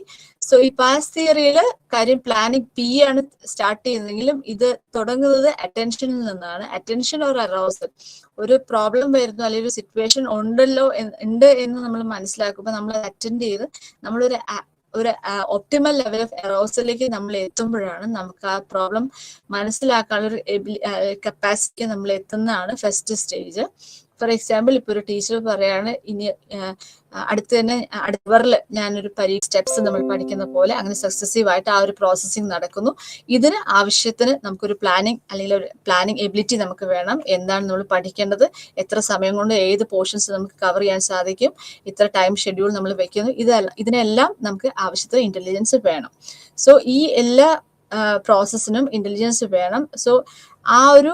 സോ ഈ പാസ് തിയറിയിൽ കാര്യം പ്ലാനിങ് P ആണ് സ്റ്റാർട്ട് ചെയ്യുന്നതെങ്കിലും ഇത് തുടങ്ങുന്നത് അറ്റൻഷനിൽ നിന്നാണ്. അറ്റൻഷൻ ഓർ അറൗസൽ, ഒരു പ്രോബ്ലം വരുന്നു അല്ലെങ്കിൽ ഒരു സിറ്റുവേഷൻ ഉണ്ട് എന്ന് നമ്മൾ മനസ്സിലാക്കുമ്പോൾ നമ്മൾ അറ്റൻഡ് ചെയ്ത് നമ്മളൊരു ഒപ്റ്റിമൽ ലെവൽ ഓഫ് എറോസലിലേക്ക് നമ്മൾ എത്തുമ്പോഴാണ് നമുക്ക് ആ പ്രോബ്ലം മനസ്സിലാക്കാനുള്ള ഒരു കപ്പാസിറ്റി നമ്മൾ എത്തുന്നതാണ് ഫസ്റ്റ് സ്റ്റേജ്. ഫോർ എക്സാമ്പിൾ, ഇപ്പൊ ഒരു ടീച്ചർ പറയാണ്, ഇനി അടുത്തവറിൽ ഞാനൊരു സ്റ്റെപ്സ് നമ്മൾ പഠിക്കുന്ന പോലെ അങ്ങനെ സക്സസീവ് ആയിട്ട് ആ ഒരു പ്രോസസ്സിങ് നടക്കുന്നു. ഇതിന് ആവശ്യത്തിന് നമുക്കൊരു പ്ലാനിങ് അല്ലെങ്കിൽ ഒരു പ്ലാനിങ് എബിലിറ്റി നമുക്ക് വേണം. എന്താണ് നമ്മൾ പഠിക്കേണ്ടത്, എത്ര സമയം കൊണ്ട് ഏത് പോർഷൻസ് നമുക്ക് കവർ ചെയ്യാൻ സാധിക്കും, ഇത്ര ടൈം ഷെഡ്യൂൾ നമ്മൾ വെക്കുന്നു, ഇതിനെല്ലാം നമുക്ക് ആവശ്യത്തിന് ഇന്റലിജൻസ് വേണം. സോ ഈ എല്ലാ പ്രോസസ്സിനും ഇന്റലിജൻസ് വേണം. സോ ആ ഒരു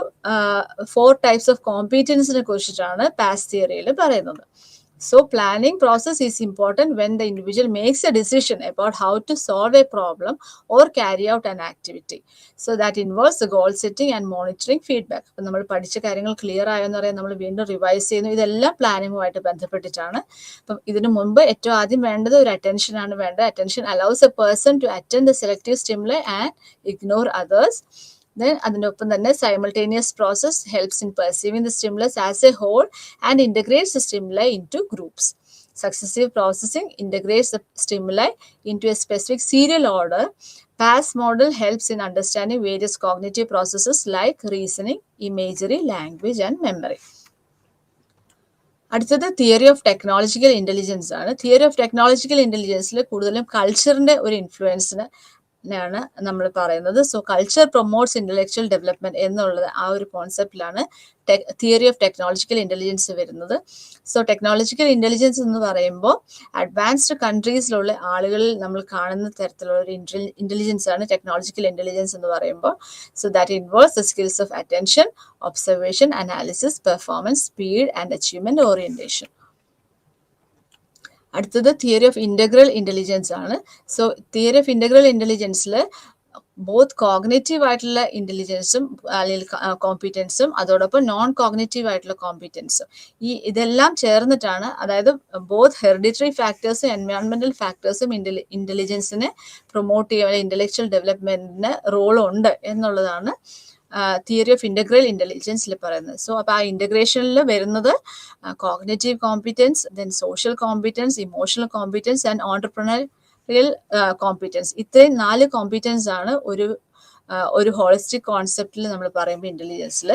4 ടൈപ്സ് ഓഫ് കോമ്പീറ്റൻസിനെ കുറിച്ചിട്ടാണ് പാസ് തിയറിയിൽ പറയുന്നത്. So planning process is important when the individual makes a decision about how to solve a problem or carry out an activity. So that involves the goal setting and monitoring feedback. അപ്പോൾ നമ്മൾ പഠിച്ച കാര്യങ്ങൾ clear ആയെന്ന് പറയാൻ നമ്മൾ വീണ്ടും revise ചെയ്യുന്നു. ഇതെല്ലാം പ്ലാനിങ്ങുമായിട്ട് ബന്ധപ്പെട്ടിട്ടാണ്. അപ്പം ഇതിനു മുമ്പ് ഏറ്റവും ആദ്യം വേണ്ടത് ഒരു അറ്റൻഷൻ ആണ് വേണ്ടത്. Attention allows a person to attend the selective stimuli and ignore others. Then അതിനൊപ്പം തന്നെ simultaneous process helps in perceiving the stimulus as a whole and integrates the stimuli into groups. Successive processing integrates the stimuli into a specific serial order. PASS model helps in understanding various cognitive processes like reasoning, imagery, language and memory. അടുത്തത് theory of technological intelligence ആണ്. Theory of technological ഇന്റലിജൻസിൽ കൂടുതലും കൾച്ചറിന്റെ ഒരു ഇൻഫ്ലുവൻസിന് ാണ് നമ്മൾ പറയുന്നത്. So culture promotes intellectual development എന്നുള്ളത് ആ ഒരു കോൺസെപ്റ്റിലാണ് തിയറി ഓഫ് ടെക്നോളജിക്കൽ ഇന്റലിജൻസ് വരുന്നത്. സോ ടെക്നോളജിക്കൽ ഇന്റലിജൻസ് എന്ന് പറയുമ്പോൾ അഡ്വാൻസ്ഡ് കൺട്രീസിലുള്ള ആളുകളിൽ നമ്മൾ കാണുന്ന തരത്തിലുള്ള ഒരു ഇന്റലിജൻസ് ആണ് ടെക്നോളജിക്കൽ ഇന്റലിജൻസ് എന്ന് പറയുമ്പോൾ. So that involves the skills of attention, observation, analysis, performance, speed and achievement orientation. അടുത്തത് തിയറി ഓഫ് ഇന്റഗ്രൽ ഇന്റലിജൻസ് ആണ്. സോ തിയറി ഓഫ് ഇന്റഗ്രൽ ഇന്റലിജൻസിൽ ബോത്ത് കോഗ്നേറ്റീവ് ആയിട്ടുള്ള ഇന്റലിജൻസും അല്ലെങ്കിൽ കോമ്പീറ്റൻസും അതോടൊപ്പം നോൺ കോഗ്നേറ്റീവ് ആയിട്ടുള്ള കോമ്പീറ്റൻസും ഇതെല്ലാം ചേർന്നിട്ടാണ്, അതായത് ബോത്ത് ഹെറിഡിറ്ററി ഫാക്ടേഴ്സും എൻവയോൺമെന്റൽ ഫാക്ടേഴ്സും ഇന്റലിജൻസിനെ പ്രൊമോട്ട് ചെയ്യുക, ഇന്റലക്ച്വൽ ഡെവലപ്മെന്റിന് റോൾ ഉണ്ട് എന്നുള്ളതാണ് തിയറി ഓഫ് ഇൻ്റഗ്രൽ ഇൻ്റലിജൻസിൽ പറയുന്നത്. സോ അപ്പോൾ ആ ഇൻ്റഗ്രേഷനിൽ വരുന്നത് cognitive competence, then social competence, emotional competence and entrepreneurial competence. ഇത്രയും 4 കോമ്പിറ്റൻസ് ആണ് ഒരു ഹോളിസ്റ്റിക് കോൺസെപ്റ്റിൽ നമ്മൾ പറയുമ്പോൾ ഇൻ്റലിജൻസിൽ.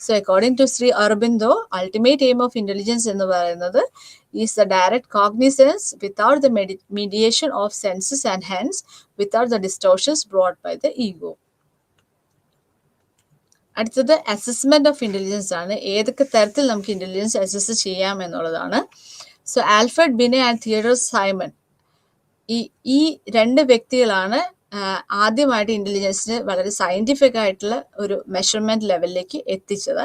So according to Sri Aurobindo, ultimate aim of intelligence എന്ന് പറയുന്നത് is the direct cognizance without the mediation of senses and hence without the distortions brought by the ego. അടുത്തത് അസസ്മെന്റ് ഓഫ് ഇൻ്റലിജൻസ് ആണ്. ഏതൊക്കെ തരത്തിൽ നമുക്ക് ഇൻ്റലിജൻസ് അസസ് ചെയ്യാം എന്നുള്ളതാണ്. So Alfred Binet and Theodore Simon, ഈ 2 വ്യക്തികളാണ് ആദ്യമായിട്ട് ഇൻ്റലിജൻസിന് വളരെ സയൻറ്റിഫിക് ആയിട്ടുള്ള ഒരു മെഷർമെൻറ്റ് ലെവലിലേക്ക് എത്തിച്ചത്.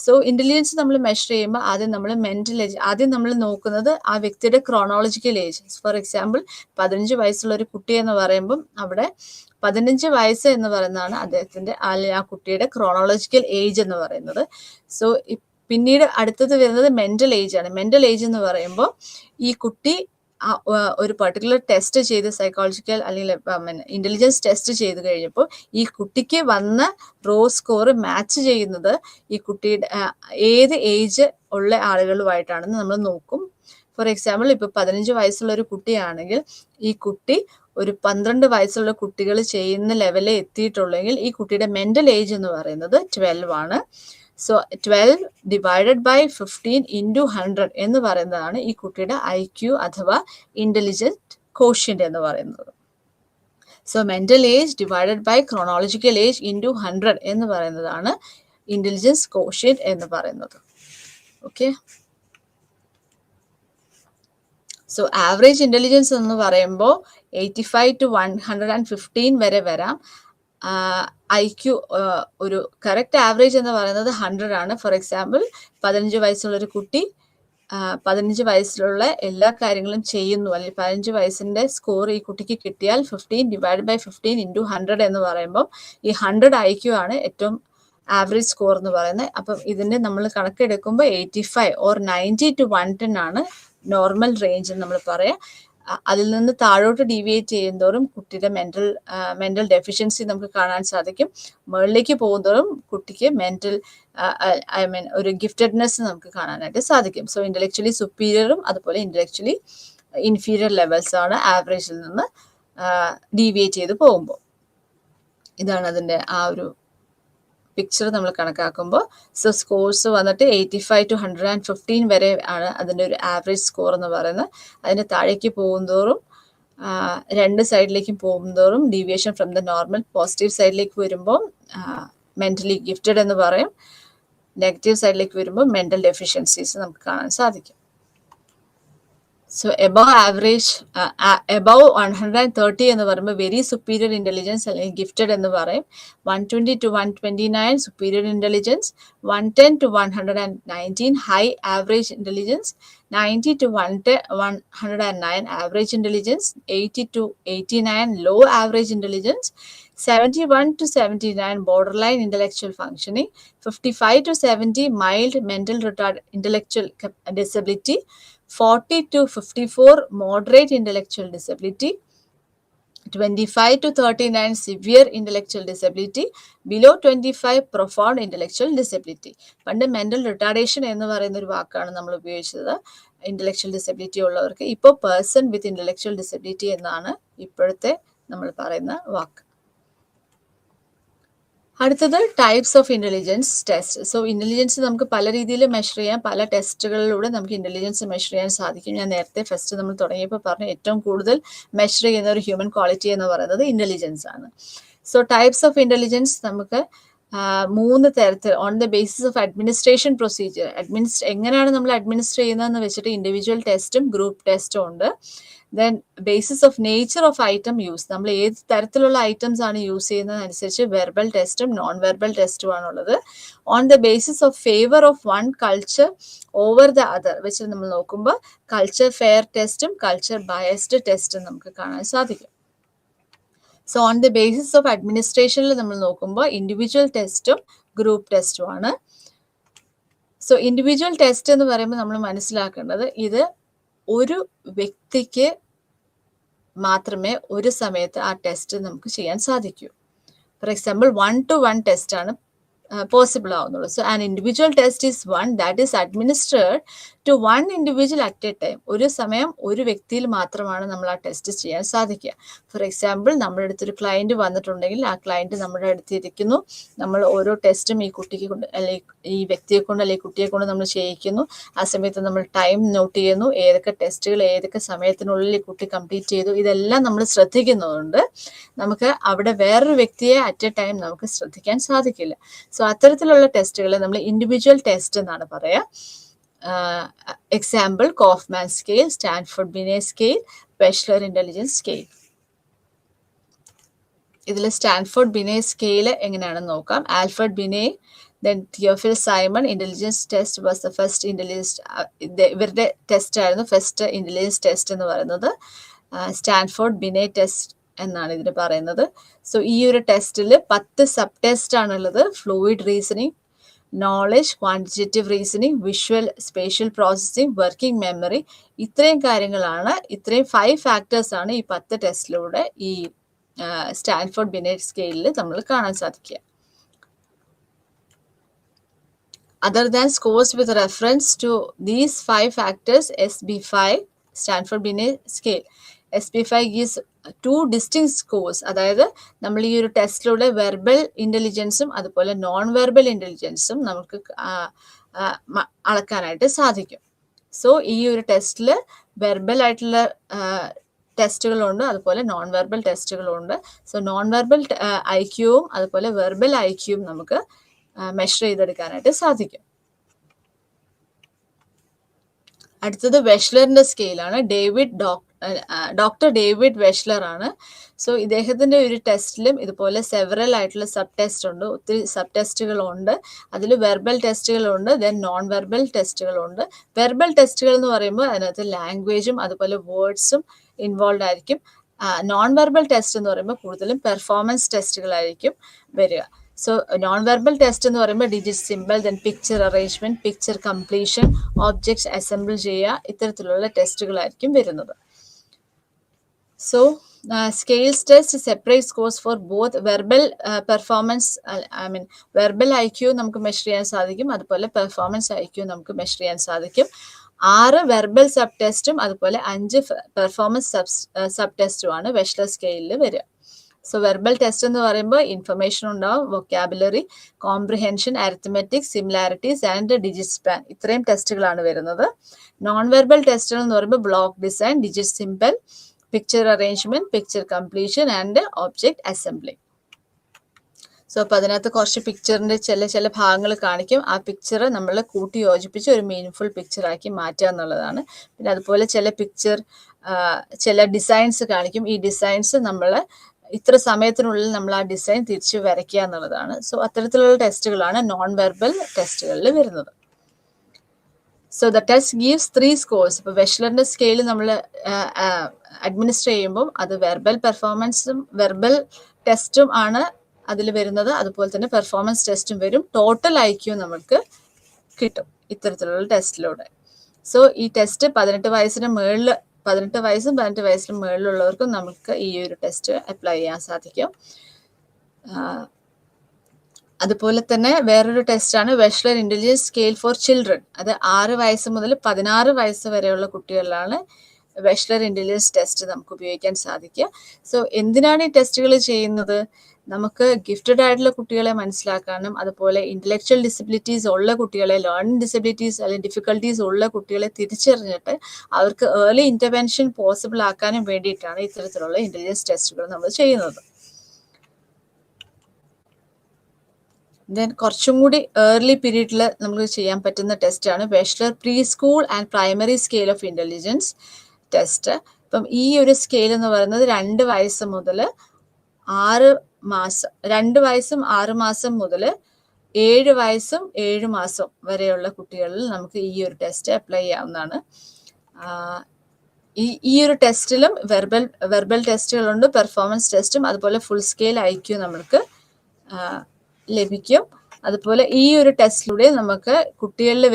സോ ഇൻ്റലിജൻസ് നമ്മൾ മെഷർ ചെയ്യുമ്പോൾ ആദ്യം നമ്മൾ മെൻ്റൽ ഏജ്, ആദ്യം നമ്മൾ നോക്കുന്നത് ആ വ്യക്തിയുടെ ക്രോണോളജിക്കൽ ഏജ്. ഫോർ എക്സാമ്പിൾ 15 വയസ്സുള്ള ഒരു കുട്ടി എന്ന് പറയുമ്പം അവിടെ 15 വയസ്സ് എന്ന് പറയുന്നതാണ് അദ്ദേഹത്തിൻ്റെ ആ കുട്ടിയുടെ ക്രോണോളജിക്കൽ ഏജ് എന്ന് പറയുന്നത്. സോ പിന്നീട് അടുത്തത് വരുന്നത് മെൻ്റൽ ഏജ് ആണ്. മെൻ്റൽ ഏജ് എന്ന് പറയുമ്പോൾ ഈ കുട്ടി ഒരു പർട്ടിക്കുലർ ടെസ്റ്റ് ചെയ്ത് സൈക്കോളജിക്കൽ അല്ലെങ്കിൽ ഇൻ്റലിജൻസ് ടെസ്റ്റ് ചെയ്ത് കഴിഞ്ഞപ്പോൾ ഈ കുട്ടിക്ക് വന്ന റോ സ്കോർ മാച്ച് ചെയ്യുന്നത് ഈ കുട്ടിയുടെ ഏത് ഏജ് ഉള്ള ആളുകളുമായിട്ടാണെന്ന് നമ്മൾ നോക്കും. ഫോർ എക്സാമ്പിൾ ഇപ്പോൾ 15 വയസ്സുള്ള ഒരു കുട്ടിയാണെങ്കിൽ ഈ കുട്ടി ഒരു 12 വയസ്സുള്ള കുട്ടികൾ ചെയ്യുന്ന ലെവലിൽ എത്തിയിട്ടുള്ളെങ്കിൽ ഈ കുട്ടിയുടെ മെൻ്റൽ ഏജ് എന്ന് പറയുന്നത് 12 ആണ്. സോ 12 ഡിവൈഡഡ് ബൈ 15 ഇൻറ്റു 100 എന്ന് പറയുന്നതാണ് ഈ കുട്ടിയുടെ IQ അഥവാ ഇൻ്റലിജൻറ്റ് കോഷ്യൻ്റ് എന്ന് പറയുന്നത്. So mental age divided by chronological age into 100 എന്ന് പറയുന്നതാണ് ഇൻ്റലിജൻസ് കോഷ്യൻ്റ് എന്ന് പറയുന്നത്. ഓക്കെ, സോ ആവറേജ് ഇൻ്റലിജൻസ് എന്ന് പറയുമ്പോൾ 85 to 115 വരെ വരാം. IQ ഒരു കറക്റ്റ് ആവറേജ് എന്ന് പറയുന്നത് 100 ആണ്. ഫോർ എക്സാമ്പിൾ 15 വയസ്സുള്ളൊരു കുട്ടി 15 വയസ്സിലുള്ള എല്ലാ കാര്യങ്ങളും ചെയ്യുന്നു, അല്ലെങ്കിൽ 15 വയസ്സിൻ്റെ സ്കോർ ഈ കുട്ടിക്ക് കിട്ടിയാൽ 15 ഡിവൈഡ് ബൈ 15 ഇൻറ്റു 100 എന്ന് പറയുമ്പം ഈ 100 IQ ആണ് ഏറ്റവും ആവറേജ് സ്കോർ എന്ന് പറയുന്നത്. അപ്പം ഇതിൻ്റെ നമ്മൾ കണക്കെടുക്കുമ്പോൾ 85 or 90 to 110 ആണ് നോർമൽ റേഞ്ച് എന്ന് നമ്മൾ പറയാം. അതിൽ നിന്ന് താഴോട്ട് ഡീവിയേറ്റ് ചെയ്യുന്നതോറും കുട്ടിയുടെ മെൻ്റൽ ഡെഫിഷ്യൻസി നമുക്ക് കാണാൻ സാധിക്കും. മുകളിലേക്ക് പോകുന്നതോറും കുട്ടിക്ക് ഒരു ഗിഫ്റ്റഡ്നെസ് നമുക്ക് കാണാനായിട്ട് സാധിക്കും. സോ ഇൻ്റലക്ച്വലി സുപ്പീരിയറും അതുപോലെ ഇൻ്റലക്ച്വലി ഇൻഫീരിയർ ലെവൽസ് ആണ് ആവറേജിൽ നിന്ന് ഡീവിയേറ്റ് ചെയ്ത് പോകുമ്പോൾ. ഇതാണ് അതിൻ്റെ ആ ഒരു പിക്ചർ നമ്മൾ കണക്കാക്കുമ്പോൾ. സോ സ്കോർസ് വന്നിട്ട് 85 to 115 വരെ ആണ് അതിൻ്റെ ഒരു ആവറേജ് സ്കോർ എന്ന് പറയുന്നത്. അതിൻ്റെ താഴേക്ക് പോകുന്തോറും 2 സൈഡിലേക്കും പോകുന്തോറും deviation from the normal positive സൈഡിലേക്ക് വരുമ്പോൾ മെൻ്റലി ഗിഫ്റ്റഡ് എന്ന് പറയും, നെഗറ്റീവ് സൈഡിലേക്ക് വരുമ്പോൾ മെൻ്റൽ ഡെഫിഷ്യൻസീസ് നമുക്ക് കാണാൻ സാധിക്കും. സോ എബവ് ആവറേജ് എബവ് 130 എന്ന് പറയുമ്പോൾ വെരി സുപ്പീരിയർ ഇൻ്റലിജൻസ് അല്ലെങ്കിൽ ഗിഫ്റ്റഡ് എന്ന് പറയും. 120 to 129 superior intelligence, 110 to 119 high average intelligence, 90 to 109 average intelligence, 80 to 89 low average intelligence, 71 to 79 borderline intellectual functioning, 55 to 70 mild mental intellectual disability, 40 to 54 moderate intellectual disability, 25 to 39 severe intellectual disability, below 25 profound intellectual disability. പണ്ട് mental retardation എന്ന് പറയുന്ന ഒരു വാക്കാണ് നമ്മൾ ഉപയോഗിച്ചത് intellectual disability ഉള്ളവർക്ക്. ഇപ്പോൾ person with intellectual disability എന്നാണ് ഇപ്പോഴത്തെ നമ്മൾ പറയുന്ന വാക്ക്. അടുത്തത് types of intelligence test. So intelligence നമുക്ക് പല രീതിയിൽ മെഷർ ചെയ്യാം, പല ടെസ്റ്റുകളിലൂടെ നമുക്ക് ഇൻ്റലിജൻസ് മെഷർ ചെയ്യാൻ സാധിക്കും. ഞാൻ നേരത്തെ ഫസ്റ്റ് നമ്മൾ തുടങ്ങിയപ്പോൾ പറഞ്ഞു ഏറ്റവും കൂടുതൽ മെഷർ ചെയ്യുന്ന ഒരു ഹ്യൂമൻ ക്വാളിറ്റി എന്ന് പറയുന്നത് ഇൻ്റലിജൻസ് ആണ്. സോ ടൈപ്സ് ഓഫ് ഇൻ്റലിജൻസ് നമുക്ക് 3 തരത്തിൽ on the basis of administration procedure, എങ്ങനെയാണ് നമ്മൾ അഡ്മിനിസ്റ്റർ ചെയ്യുന്നതെന്ന് വെച്ചിട്ട് ഇൻഡിവിജ്വൽ ടെസ്റ്റും ഗ്രൂപ്പ് ടെസ്റ്റും ഉണ്ട്. Then basis of nature of item use, നമ്മൾ ഏത് തരത്തിലുള്ള ഐറ്റംസ് ആണ് യൂസ് ചെയ്യുന്നതനുസരിച്ച് വെർബൽ ടെസ്റ്റും നോൺ വെർബൽ ടെസ്റ്റും ആണുള്ളത്. On the basis of favour of one culture over the other വെച്ച് നമ്മൾ നോക്കുമ്പോൾ കൾച്ചർ ഫെയർ ടെസ്റ്റും കൾച്ചർ ബയസ്ഡ് ടെസ്റ്റും നമുക്ക് കാണാൻ സാധിക്കും. So on the basis of അഡ്മിനിസ്ട്രേഷനിൽ നമ്മൾ നോക്കുമ്പോൾ ഇൻഡിവിജ്വൽ ടെസ്റ്റും ഗ്രൂപ്പ് ടെസ്റ്റും ആണ്. സോ ഇൻഡിവിജ്വൽ ടെസ്റ്റ് എന്ന് പറയുമ്പോൾ നമ്മൾ മനസ്സിലാക്കേണ്ടത് ഇത് ഒരു വ്യക്തിക്ക് മാത്രമേ ഒരു സമയത്ത് ആ ടെസ്റ്റ് നമുക്ക് ചെയ്യാൻ സാധിക്കൂ. ഫോർ എക്സാമ്പിൾ 1-to-1 ടെസ്റ്റ് ആണ് പോസിബിൾ ആവുന്നുള്ളൂ. So an individual test is one that is administered to one individual at a time. ഒരു സമയം ഒരു വ്യക്തിയിൽ മാത്രമാണ് നമ്മൾ ആ ടെസ്റ്റ് ചെയ്യാൻ സാധിക്കുക. ഫോർ എക്സാമ്പിൾ, നമ്മുടെ അടുത്തൊരു ക്ലയൻറ്റ് വന്നിട്ടുണ്ടെങ്കിൽ ആ ക്ലയൻറ്റ് നമ്മുടെ അടുത്ത് ഇരിക്കുന്നു, നമ്മൾ ഓരോ ടെസ്റ്റും ഈ കുട്ടിക്ക് കൊണ്ട് അല്ലെങ്കിൽ ഈ വ്യക്തിയെ കൊണ്ട് അല്ലെങ്കിൽ കുട്ടിയെ കൊണ്ട് നമ്മൾ ചെയ്യിക്കുന്നു. ആ സമയത്ത് നമ്മൾ ടൈം നോട്ട് ചെയ്യുന്നു, ഏതൊക്കെ ടെസ്റ്റുകൾ ഏതൊക്കെ സമയത്തിനുള്ളിൽ ഈ കുട്ടി കംപ്ലീറ്റ് ചെയ്തു, ഇതെല്ലാം നമ്മൾ ശ്രദ്ധിക്കുന്നതുകൊണ്ട് നമുക്ക് അവിടെ വേറൊരു വ്യക്തിയെ അറ്റ് എ ടൈം നമുക്ക് ശ്രദ്ധിക്കാൻ സാധിക്കില്ല. സോ അത്തരത്തിലുള്ള ടെസ്റ്റുകളെ നമ്മൾ ഇൻഡിവിജ്വൽ ടെസ്റ്റ് എന്നാണ് പറയുക. Example Kaufman scale, Stanford Binet scale, Wechsler intelligence scale. ഇതിൽ സ്റ്റാൻഫോർഡ് ബിനെ സ്കെയിൽ എങ്ങനെയാണെന്ന് നോക്കാം. Alfred Binet, then Theophile Simon intelligence test was the first intelligence. ഇവരുടെ ടെസ്റ്റ് ആയിരുന്നു ഫസ്റ്റ് ഇന്റലിജൻസ് ടെസ്റ്റ് എന്ന് പറയുന്നത്. സ്റ്റാൻഫോർഡ് ബിനെ ടെസ്റ്റ് എന്നാണ് ഇതിന് പറയുന്നത്. സോ ഈ ഒരു ടെസ്റ്റിൽ 10 സബ് ടെസ്റ്റ് ആണുള്ളത്. Fluid reasoning, knowledge, quantitative reasoning, visual spatial processing, working memory, ഇത്രയും കാര്യങ്ങളാണ്, ഇത്രയും 5 ഫാക്ടേഴ്സ് ആണ് ഈ 10 ടെസ്റ്റിലൂടെ ഈ സ്റ്റാൻഫോർഡ് ബിനെ സ്കെയിലിൽ നമ്മൾ കാണാൻ സാധിക്കുക. Other than scores with reference to these 5 factors, SB5, Stanford Binet scale, SB5 gives 2 distinct scores. അതായത് നമ്മൾ ഈ ഒരു ടെസ്റ്റിലൂടെ വെർബൽ ഇൻ്റലിജൻസും അതുപോലെ നോൺ വെർബൽ ഇൻ്റലിജൻസും നമുക്ക് അളക്കാനായിട്ട് സാധിക്കും. സോ ഈ ഒരു ടെസ്റ്റിൽ വെർബൽ ആയിട്ടുള്ള ടെസ്റ്റുകളുണ്ട്, അതുപോലെ നോൺ വെർബൽ ടെസ്റ്റുകളുണ്ട്. സോ നോൺ വെർബൽ IQവും അതുപോലെ വെർബൽ IQവും നമുക്ക് മെഷർ ചെയ്തെടുക്കാനായിട്ട് സാധിക്കും. അടുത്തത് വെഷ്ലറിന്റെ സ്കെയിലാണ്. ഡോക്ടർ ഡേവിഡ് വെഷ്ലർ ആണ്. സോ ഇദ്ദേഹത്തിന്റെ ഒരു ടെസ്റ്റിലും ഇതുപോലെ സെവറൽ ആയിട്ടുള്ള സബ് ടെസ്റ്റ് ഉണ്ട്, ഒത്തിരി സബ് ടെസ്റ്റുകളുണ്ട്. അതിൽ വെർബൽ ടെസ്റ്റുകളുണ്ട്, ദെൻ നോൺ വെർബൽ ടെസ്റ്റുകളുണ്ട്. വെർബൽ ടെസ്റ്റുകൾ എന്ന് പറയുമ്പോൾ അതിനകത്ത് ലാംഗ്വേജും അതുപോലെ വേർഡ്സും ഇൻവോൾവ് ആയിരിക്കും. നോൺ വെർബൽ ടെസ്റ്റ് എന്ന് പറയുമ്പോൾ കൂടുതലും പെർഫോമൻസ് ടെസ്റ്റുകളായിരിക്കും വരിക. സോ നോൺ വെർബൽ ടെസ്റ്റ് എന്ന് പറയുമ്പോൾ digit simple, then picture arrangement, picture completion, objects assemble ചെയ്യുക, ഇത്തരത്തിലുള്ള ടെസ്റ്റുകളായിരിക്കും വരുന്നത്. So scales test separate scores for both verbal performance, verbal IQ നമുക്ക് മെഷർ ചെയ്യാൻ സാധിക്കും, അതുപോലെ പെർഫോമൻസ് IQ നമുക്ക് മെഷർ ചെയ്യാൻ സാധിക്കും. 6 വെർബൽ സബ് ടെസ്റ്റും അതുപോലെ 5 പെർഫോമൻസ് സബ് ടെസ്റ്റുമാണ് വെഷ്ലർ സ്കെയിലിൽ വരിക. സോ വെർബൽ ടെസ്റ്റ് എന്ന് പറയുമ്പോൾ ഇൻഫർമേഷൻ ഉണ്ടാവും, vocabulary, comprehension, arithmetic, similarities and digit span, ഇത്രയും ടെസ്റ്റുകളാണ് വരുന്നത്. നോൺ വെർബൽ ടെസ്റ്റുകൾ എന്ന് പറയുമ്പോൾ block design, digit simple, picture arrangement, picture completion and object assembling. So അപ്പോൾ അതിനകത്ത് കുറച്ച് പിക്ചറിന്റെ ചില ഭാഗങ്ങൾ കാണിക്കും. ആ പിക്ചർ നമ്മൾ കൂട്ടി യോജിപ്പിച്ച് ഒരു മീനിങ് പിക്ചറാക്കി മാറ്റുക എന്നുള്ളതാണ്. പിന്നെ അതുപോലെ ചില ഡിസൈൻസ് കാണിക്കും. ഈ ഡിസൈൻസ് നമ്മൾ ഇത്ര സമയത്തിനുള്ളിൽ നമ്മൾ ആ ഡിസൈൻ തിരിച്ച് വരയ്ക്കുക എന്നുള്ളതാണ്. സോ അത്തരത്തിലുള്ള ടെസ്റ്റുകളാണ് നോൺ വെർബൽ ടെസ്റ്റുകളിൽ വരുന്നത്. So the test gives 3 scores. ഇപ്പോൾ വെഷ്ലറിന്റെ സ്കെയിൽ നമ്മൾ അഡ്മിനിസ്റ്റർ ചെയ്യുമ്പോൾ അത് വെർബൽ പെർഫോമൻസും വെർബൽ ടെസ്റ്റും ആണ് അതിൽ വരുന്നത്, അതുപോലെ തന്നെ പെർഫോമൻസ് ടെസ്റ്റും വരും. ടോട്ടൽ IQ നമുക്ക് കിട്ടും ഇത്തരത്തിലുള്ള ടെസ്റ്റിലൂടെ. സോ ഈ ടെസ്റ്റ് 18 വയസ്സിന് മുകളിൽ 18 വയസ്സും 18 വയസ്സിന് മുകളിലുള്ളവർക്കും നമുക്ക് ഈ ഒരു ടെസ്റ്റ് അപ്ലൈ ചെയ്യാൻ സാധിക്കും. അതുപോലെ തന്നെ വേറൊരു ടെസ്റ്റാണ് Wechsler intelligence scale for children. അത് 6 വയസ്സ് മുതൽ 16 വയസ്സ് വരെയുള്ള കുട്ടികളിലാണ് വെഷ്ലർ ഇന്റലിജൻസ് ടെസ്റ്റ് നമുക്ക് ഉപയോഗിക്കാൻ സാധിക്കുക. സോ എന്തിനാണ് ഈ ടെസ്റ്റുകൾ ചെയ്യുന്നത്? നമുക്ക് ഗിഫ്റ്റഡ് ആയിട്ടുള്ള കുട്ടികളെ മനസ്സിലാക്കാനും അതുപോലെ ഇന്റലക്ച്വൽ ഡിസബിലിറ്റീസ് ഉള്ള കുട്ടികളെ, ലേണിംഗ് ഡിസബിലിറ്റീസ് അല്ലെങ്കിൽ ഡിഫിക്കൽട്ടീസ് ഉള്ള കുട്ടികളെ തിരിച്ചറിഞ്ഞിട്ട് അവർക്ക് ഏർലി ഇന്റർവെൻഷൻ പോസിബിൾ ആക്കാനും വേണ്ടിയിട്ടാണ് ഇത്തരത്തിലുള്ള ഇന്റലിജൻസ് ടെസ്റ്റുകൾ നമ്മൾ ചെയ്യുന്നത്. ദെൻ കുറച്ചും കൂടി ഏർലി പീരീഡിൽ നമുക്ക് ചെയ്യാൻ പറ്റുന്ന ടെസ്റ്റാണ് Wechsler pre school and primary scale of intelligence test. ഇപ്പം ഈ ഒരു സ്കെയിൽ എന്ന് പറയുന്നത് 2 വയസ്സ് മുതൽ 6 മാസം, 2 വയസ്സും 6 മാസം മുതൽ 7 വയസ്സും 7 മാസം വരെയുള്ള കുട്ടികളിൽ നമുക്ക് ഈ ഒരു ടെസ്റ്റ് അപ്ലൈ ചെയ്യാവുന്നതാണ്. ഈ ഒരു ടെസ്റ്റിലും വെർബൽ ടെസ്റ്റുകളുണ്ട്, പെർഫോമൻസ് ടെസ്റ്റും അതുപോലെ ഫുൾ സ്കെയിൽ IQ നമുക്ക് ലഭിക്കും. അതുപോലെ ഈ ഒരു ടെസ്റ്റിലൂടെ നമുക്ക് കുട്ടികളിൽ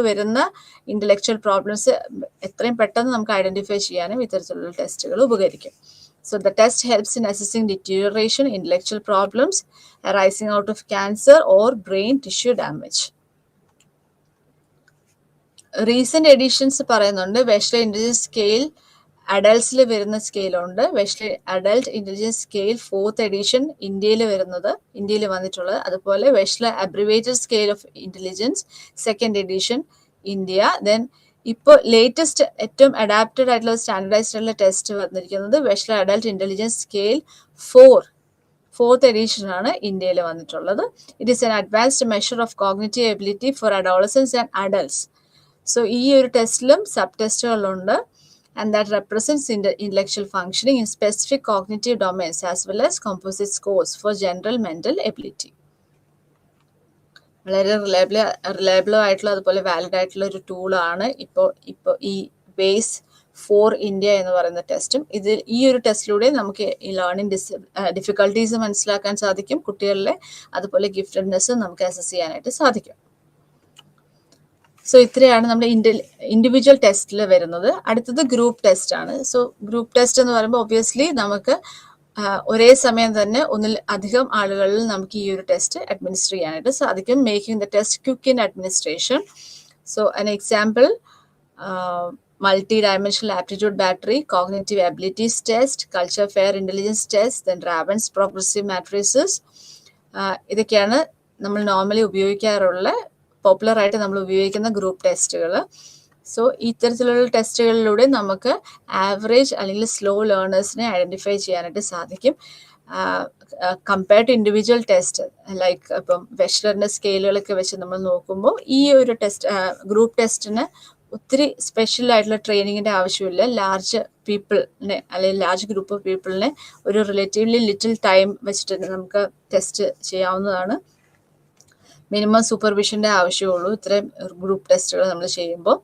വരുന്ന ഇന്റലക്ച്വൽ പ്രോബ്ലംസ് എത്രയും പെട്ടെന്ന് നമുക്ക് ഐഡന്റിഫൈ ചെയ്യാനും ഇത്തരത്തിലുള്ള ടെസ്റ്റുകൾ ഉപകരിക്കും. So the test helps in assessing deterioration, intellectual problems arising out of cancer or brain tissue damage. Recent editions പറയുന്നുണ്ട്. വെഷ്ലെ ഇന്റലിജൻസ് സ്കെയിൽ അഡൽട്ട്സിൽ വരുന്ന സ്കെയിലുണ്ട്. Wechsler adult intelligence scale 4th edition ഇന്ത്യയിൽ വന്നിട്ടുള്ളത്. അതുപോലെ Wechsler abbreviated scale of intelligence 2nd edition India. Then ഇപ്പോൾ latest ഏറ്റവും adapted ആയിട്ടുള്ള സ്റ്റാൻഡർഡൈസ്ഡ് ആയിട്ടുള്ള ടെസ്റ്റ് വന്നിരിക്കുന്നത് Wechsler adult intelligence scale 4th edition ആണ് ഇന്ത്യയിൽ വന്നിട്ടുള്ളത്. It is an advanced measure of cognitive ability for adolescence and adults. So ഈ ഒരു ടെസ്റ്റിലും സബ് ടെസ്റ്റുകളുണ്ട്. And that represents intellectual functioning in specific cognitive domains as well as composite scores for general mental ability. വളരെ reliable ആയിട്ടുള്ള അതുപോലെ valid ആയിട്ടുള്ള ഒരു ടൂളാണ് ഇപ്പോൾ ഈ ബേസ് ഫോർ ഇന്ത്യ എന്ന് പറയുന്ന ടെസ്റ്റും. ഈ ഒരു ടെസ്റ്റിലൂടെ നമുക്ക് ഈ ലേണിംഗ് ഡിഫിക്കൽട്ടീസ് മനസ്സിലാക്കാൻ സാധിക്കും. കുട്ടികളിലെ അതുപോലെ ഗിഫ്റ്റഡ്നെസ് നമുക്ക് അസസ് ചെയ്യാനായിട്ട് സാധിക്കും. സോ ഇത്രയാണ് നമ്മുടെ ഇൻഡിവിജ്വൽ ടെസ്റ്റിൽ വരുന്നത്. അടുത്തത് ഗ്രൂപ്പ് ടെസ്റ്റ് ആണ്. സോ ഗ്രൂപ്പ് ടെസ്റ്റ് എന്ന് പറയുമ്പോൾ ഒബ്വിയസ്ലി നമുക്ക് ഒരേ സമയം തന്നെ ഒന്നിൽ അധികം ആളുകളിൽ നമുക്ക് ഈ ഒരു ടെസ്റ്റ് അഡ്മിനിസ്റ്റർ ചെയ്യാനായിട്ട് സാധിക്കും. Making the test quick in administration. So an example, multi-dimensional aptitude battery, cognitive abilities test, culture fair intelligence test, then Raven's progressive matrices. ഇതൊക്കെയാണ് നമ്മൾ നോർമലി ഉപയോഗിക്കാറുള്ള പോപ്പുലർ ആയിട്ട് നമ്മൾ ഉപയോഗിക്കുന്ന ഗ്രൂപ്പ് ടെസ്റ്റുകൾ. സോ ഇത്തരത്തിലുള്ള ടെസ്റ്റുകളിലൂടെ നമുക്ക് ആവറേജ് അല്ലെങ്കിൽ സ്ലോ ലേണേഴ്സിനെ ഐഡന്റിഫൈ ചെയ്യാനായിട്ട് സാധിക്കും. Compare to individual test like ഇപ്പം വെഷ്ലറിന്റെ സ്കെയിലുകളൊക്കെ വെച്ച് നമ്മൾ നോക്കുമ്പോൾ ഈ ഒരു ടെസ്റ്റ് ഗ്രൂപ്പ് ടെസ്റ്റിന് ഒത്തിരി സ്പെഷ്യൽ ആയിട്ടുള്ള ട്രെയിനിങ്ങിന്റെ ആവശ്യമില്ല. ലാർജ് പീപ്പിളിനെ അല്ലെങ്കിൽ ലാർജ് ഗ്രൂപ്പ് ഓഫ് പീപ്പിളിനെ ഒരു റിലേറ്റീവ്ലി ലിറ്റിൽ ടൈം വെച്ചിട്ട് നമുക്ക് ടെസ്റ്റ് ചെയ്യാവുന്നതാണ്. മിനിമം സൂപ്പർവിഷന്റെ ആവശ്യമുള്ളൂ ഇത്രയും ഗ്രൂപ്പ് ടെസ്റ്റുകൾ നമ്മൾ ചെയ്യുമ്പോൾ.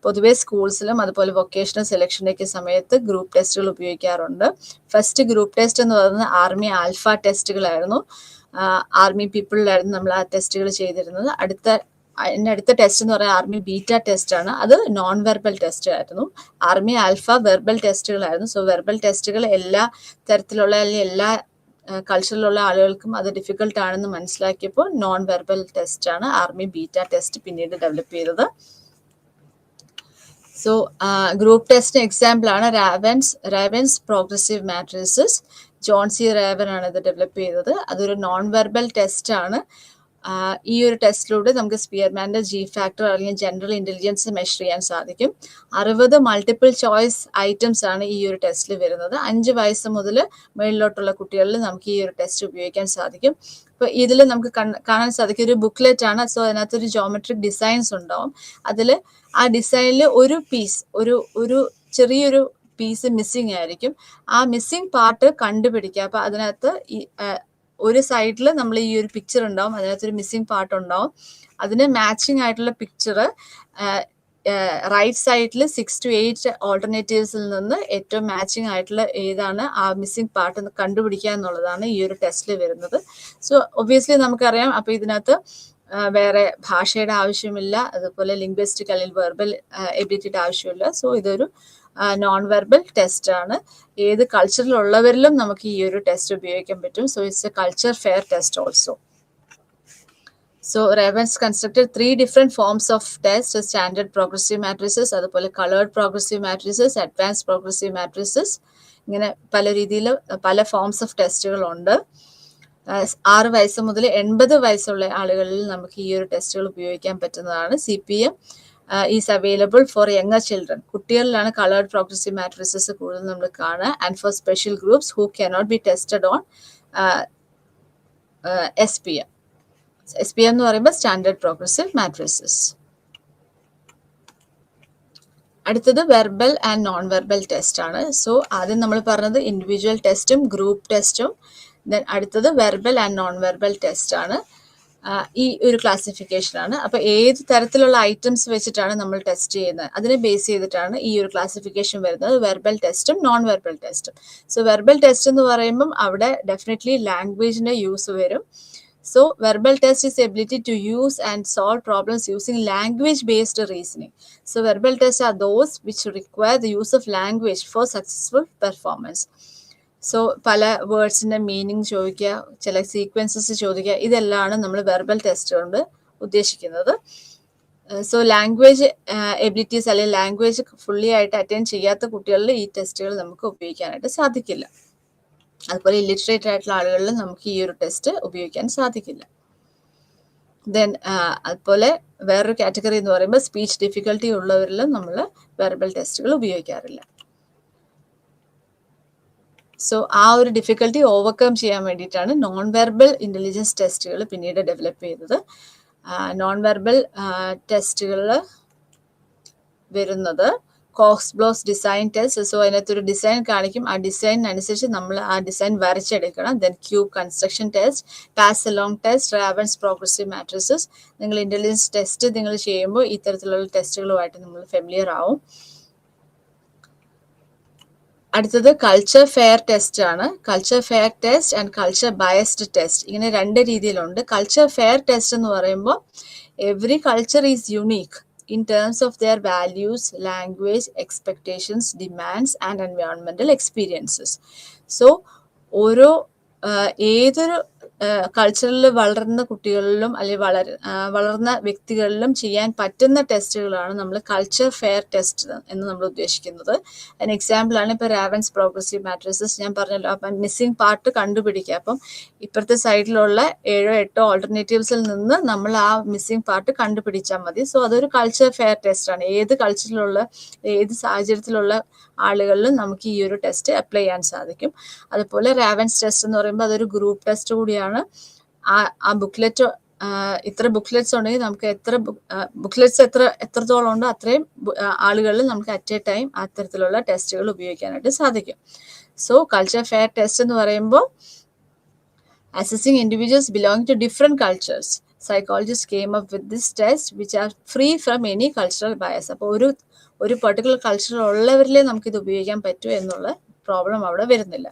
പൊതുവെ സ്കൂൾസിലും അതുപോലെ വൊക്കേഷണൽ സെലക്ഷൻ്റെയൊക്കെ സമയത്ത് ഗ്രൂപ്പ് ടെസ്റ്റുകൾ ഉപയോഗിക്കാറുണ്ട്. ഫസ്റ്റ് ഗ്രൂപ്പ് ടെസ്റ്റ് എന്ന് പറയുന്നത് ആർമി ആൽഫ ടെസ്റ്റുകളായിരുന്നു. ആർമി പീപ്പിളിലായിരുന്നു നമ്മൾ ആ ടെസ്റ്റുകൾ ചെയ്തിരുന്നത്. അടുത്ത ടെസ്റ്റ് എന്ന് പറയുന്നത് ആർമി ബീറ്റ ടെസ്റ്റ് ആണ്. അത് നോൺ വെർബൽ ടെസ്റ്റ് ആയിരുന്നു. ആർമി ആൽഫ വെർബൽ ടെസ്റ്റുകളായിരുന്നു. സോ വെർബൽ ടെസ്റ്റുകൾ എല്ലാ തരത്തിലുള്ള അല്ലെങ്കിൽ എല്ലാ കൾച്ചറിലുള്ള ആളുകൾക്കും അത് ഡിഫിക്കൽട്ട് ആണെന്ന് മനസ്സിലാക്കിയപ്പോൾ നോൺ വെർബൽ ടെസ്റ്റ് ആണ് ആർമി ബീറ്റ ടെസ്റ്റ് പിന്നീട് ഡെവലപ്പ് ചെയ്തത്. സോ ഗ്രൂപ്പ് ടെസ്റ്റിന് എക്സാമ്പിൾ ആണ് ravens progressive matrices. John C Raven ആണ് ഇത് ഡെവലപ്പ് ചെയ്തത്. അതൊരു നോൺ വെർബൽ ടെസ്റ്റ് ആണ്. ഈ ഒരു ടെസ്റ്റിലൂടെ നമുക്ക് സ്പിയർമാൻ്റെ ജി ഫാക്ടർ അല്ലെങ്കിൽ ജനറൽ ഇന്റലിജൻസ് മെഷർ ചെയ്യാൻ സാധിക്കും. 60 മൾട്ടിപ്പിൾ ചോയ്സ് ഐറ്റംസ് ആണ് ഈ ഒരു ടെസ്റ്റിൽ വരുന്നത്. 5 വയസ്സ് മുതൽ മുകളിലോട്ടുള്ള കുട്ടികളിൽ നമുക്ക് ഈ ഒരു ടെസ്റ്റ് ഉപയോഗിക്കാൻ സാധിക്കും. അപ്പോൾ ഇതിൽ നമുക്ക് കാണാൻ സാധിക്കും ഒരു ബുക്ക്ലെറ്റ് ആണ്. സോ അതിനകത്തൊരു ജോമെട്രിക് ഡിസൈൻസ് ഉണ്ടാവും. അതിൽ ആ ഡിസൈനിൽ ഒരു പീസ് ഒരു ചെറിയൊരു പീസ് മിസ്സിങ് ആയിരിക്കും. ആ മിസ്സിങ് പാർട്ട് കണ്ടുപിടിക്കുക. അപ്പോൾ അതിനകത്ത് ഒരു സൈഡിൽ നമ്മൾ ഈ ഒരു പിക്ചർ ഉണ്ടാവും, അതിനകത്തൊരു മിസ്സിങ് പാർട്ട് ഉണ്ടാവും. അതിന് മാച്ചിങ് ആയിട്ടുള്ള പിക്ചർ റൈറ്റ് സൈഡിൽ 6 to 8 ഓൾട്ടർനേറ്റീവ്സിൽ നിന്ന് ഏറ്റവും മാച്ചിങ് ആയിട്ടുള്ള ഏതാണ് ആ മിസ്സിങ് പാർട്ട് എന്ന് കണ്ടുപിടിക്കുക എന്നുള്ളതാണ് ഈ ഒരു ടെസ്റ്റിൽ വരുന്നത്. സോ ഒബ്വിയസ്ലി നമുക്കറിയാം. അപ്പോൾ ഇതിനകത്ത് വേറെ ഭാഷയുടെ ആവശ്യമില്ല, അതുപോലെ ലിംഗ്വിസ്റ്റിക് അല്ലെങ്കിൽ വെർബൽ എബിലിറ്റിയുടെ ആവശ്യമില്ല. സോ ഇതൊരു നോൺ വെർബൽ ടെസ്റ്റ് ആണ്. ഏത് കൾച്ചറിലുള്ളവരിലും നമുക്ക് ഈ ഒരു ടെസ്റ്റ് ഉപയോഗിക്കാൻ പറ്റും. So it's a culture fair test also. So Raven's constructed 3 different forms of test: standard progressive matrices, അതുപോലെ coloured progressive matrices, advance progressive matrices. ഇങ്ങനെ പല രീതിയിൽ പല ഫോംസ് ഓഫ് ടെസ്റ്റുകളുണ്ട്. 6 വയസ്സ് മുതൽ 80 വയസ്സുള്ള ആളുകളിൽ നമുക്ക് ഈ ഒരു ടെസ്റ്റുകൾ ഉപയോഗിക്കാൻ പറ്റുന്നതാണ്. CPM is available for younger children. കുട്ടികളിലാണ് കളേർഡ് പ്രോഗ്രസീവ് മാട്രിസസ് കൂടുതൽ നമ്മൾ കാണുക. And for special groups who cannot be tested on SPM. SPM എന്ന് പറയുമ്പോൾ സ്റ്റാൻഡേർഡ് പ്രോഗ്രസീവ് മാട്രിസസ്. അടുത്തത് verbal and non verbal test ആണ്. സോ ആദ്യം നമ്മൾ പറഞ്ഞത് ഇൻഡിവിജ്വൽ ടെസ്റ്റും ഗ്രൂപ്പ് ടെസ്റ്റും. ദെൻ അടുത്തത് verbal and non verbal test ആണ്. ഈ ഒരു ക്ലാസിഫിക്കേഷൻ ആണ്. അപ്പോൾ ഏത് തരത്തിലുള്ള ഐറ്റംസ് വെച്ചിട്ടാണ് നമ്മൾ ടെസ്റ്റ് ചെയ്യുന്നത് അതിനെ ബേസ് ചെയ്തിട്ടാണ് ഈ ഒരു ക്ലാസിഫിക്കേഷൻ വരുന്നത്, വെർബൽ ടെസ്റ്റും നോൺ വെർബൽ ടെസ്റ്റും. സോ വെർബൽ ടെസ്റ്റ് എന്ന് പറയുമ്പം അവിടെ ഡെഫിനറ്റ്ലി ലാംഗ്വേജിന്റെ യൂസ് വരും. So verbal test is ability to use and solve problems using language-based reasoning. So verbal tests are those which require the use of language for successful performance. So പല വേർഡ്സിൻ്റെ meaning ചോദിക്കുക, ചില sequences ചോദിക്കുക, ഇതെല്ലാമാണ് നമ്മൾ verbal test കൊണ്ട് ഉദ്ദേശിക്കുന്നത്. So language abilities അല്ലെങ്കിൽ language fully ആയിട്ട് അറ്റൻഡ് ചെയ്യാത്ത കുട്ടികളിൽ ഈ ടെസ്റ്റുകൾ നമുക്ക് ഉപയോഗിക്കാനായിട്ട് സാധിക്കില്ല. അതുപോലെ ഇല്ലിറ്ററേറ്റ് ആയിട്ടുള്ള ആളുകളിൽ നമുക്ക് ഈ ഒരു ടെസ്റ്റ് ഉപയോഗിക്കാൻ സാധിക്കില്ല. ദെൻ അതുപോലെ വേറൊരു കാറ്റഗറി എന്ന് പറയുമ്പോൾ സ്പീച്ച് ഡിഫിക്കൽട്ടി ഉള്ളവരിലും നമ്മൾ വെർബൽ ടെസ്റ്റുകൾ ഉപയോഗിക്കാറില്ല. സോ ആ ഒരു ഡിഫിക്കൽട്ടി ഓവർകം ചെയ്യാൻ വേണ്ടിയിട്ടാണ് നോൺ വെർബൽ ഇൻ്റലിജൻസ് ടെസ്റ്റുകൾ പിന്നീട് ഡെവലപ്പ് ചെയ്തത്. നോൺ വെർബൽ ടെസ്റ്റുകളിൽ വരുന്നത് Kohs block design test. So അതിനകത്തൊരു ഡിസൈൻ കാണിക്കും, ആ ഡിസൈനിനനുസരിച്ച് നമ്മൾ ആ ഡിസൈൻ വരച്ചെടുക്കണം. Then cube construction test, pass along test, Raven's progressive matrices. നിങ്ങൾ ഇൻ്റലിജൻസ് ടെസ്റ്റ് നിങ്ങൾ ചെയ്യുമ്പോൾ ഇത്തരത്തിലുള്ള ടെസ്റ്റുകളുമായിട്ട് നമ്മൾ ഫെമിലിയർ ആവും. അടുത്തത് കൾച്ചർ ഫെയർ ടെസ്റ്റ് ആണ്. Culture fair test and culture biased test, ഇങ്ങനെ രണ്ട് രീതിയിലുണ്ട്. കൾച്ചർ ഫെയർ ടെസ്റ്റ് എന്ന് പറയുമ്പോൾ every culture is unique in terms of their values, language, expectations, demands and environmental experiences. So ഓരോ ഏതൊരു കൾച്ചറിൽ വളർന്ന കുട്ടികളിലും അല്ലെങ്കിൽ വളർന്ന വ്യക്തികളിലും ചെയ്യാൻ പറ്റുന്ന ടെസ്റ്റുകളാണ് നമ്മൾ കൾച്ചർ ഫെയർ ടെസ്റ്റ് എന്ന് നമ്മൾ ഉദ്ദേശിക്കുന്നത്. അതിന് എക്സാമ്പിളാണ് ഇപ്പോൾ റാവൻസ് പ്രോഗ്രസീവ് മാട്രിസസ്. ഞാൻ പറഞ്ഞല്ലോ, അപ്പം മിസ്സിംഗ് പാർട്ട് കണ്ടുപിടിക്കുക. അപ്പം ഇപ്പുറത്തെ സൈഡിലുള്ള 7-8 ഓൾട്ടർനേറ്റീവ്സിൽ നിന്ന് നമ്മൾ ആ മിസ്സിംഗ് പാർട്ട് കണ്ടുപിടിച്ചാൽ മതി. സോ അതൊരു കൾച്ചർ ഫെയർ ടെസ്റ്റാണ്. ഏത് കൾച്ചറിലുള്ള ഏത് സാഹചര്യത്തിലുള്ള ആളുകളിലും നമുക്ക് ഈ ഒരു ടെസ്റ്റ് അപ്ലൈ ചെയ്യാൻ സാധിക്കും. അതുപോലെ റാവൻസ് ടെസ്റ്റ് എന്ന് പറയുമ്പോൾ അതൊരു ഗ്രൂപ്പ് ടെസ്റ്റ് കൂടിയാണ്. ആ ബുക്ക്ലെറ്റ് ഇത്ര ബുക്ക്ലെറ്റ്സ് ഉണ്ടെങ്കിൽ നമുക്ക് ബുക്ക്ലെറ്റ്സ് എത്രത്തോളം ഉണ്ടോ അത്രയും ആളുകളിൽ നമുക്ക് അറ്റ് എ ടൈം അത്തരത്തിലുള്ള ടെസ്റ്റുകൾ ഉപയോഗിക്കാനായിട്ട് സാധിക്കും. സോ കൾച്ചർ ഫെയർ ടെസ്റ്റ് എന്ന് പറയുമ്പോൾ assessing individuals belonging to different cultures. Psychologists came up with this test which are free from any cultural bias. അപ്പോൾ ഒരു പെർട്ടിക്കുലർ കൾച്ചർ ഉള്ളവരിലേ നമുക്കിത് ഉപയോഗിക്കാൻ പറ്റൂ എന്നുള്ള പ്രോബ്ലം അവിടെ വരുന്നില്ല.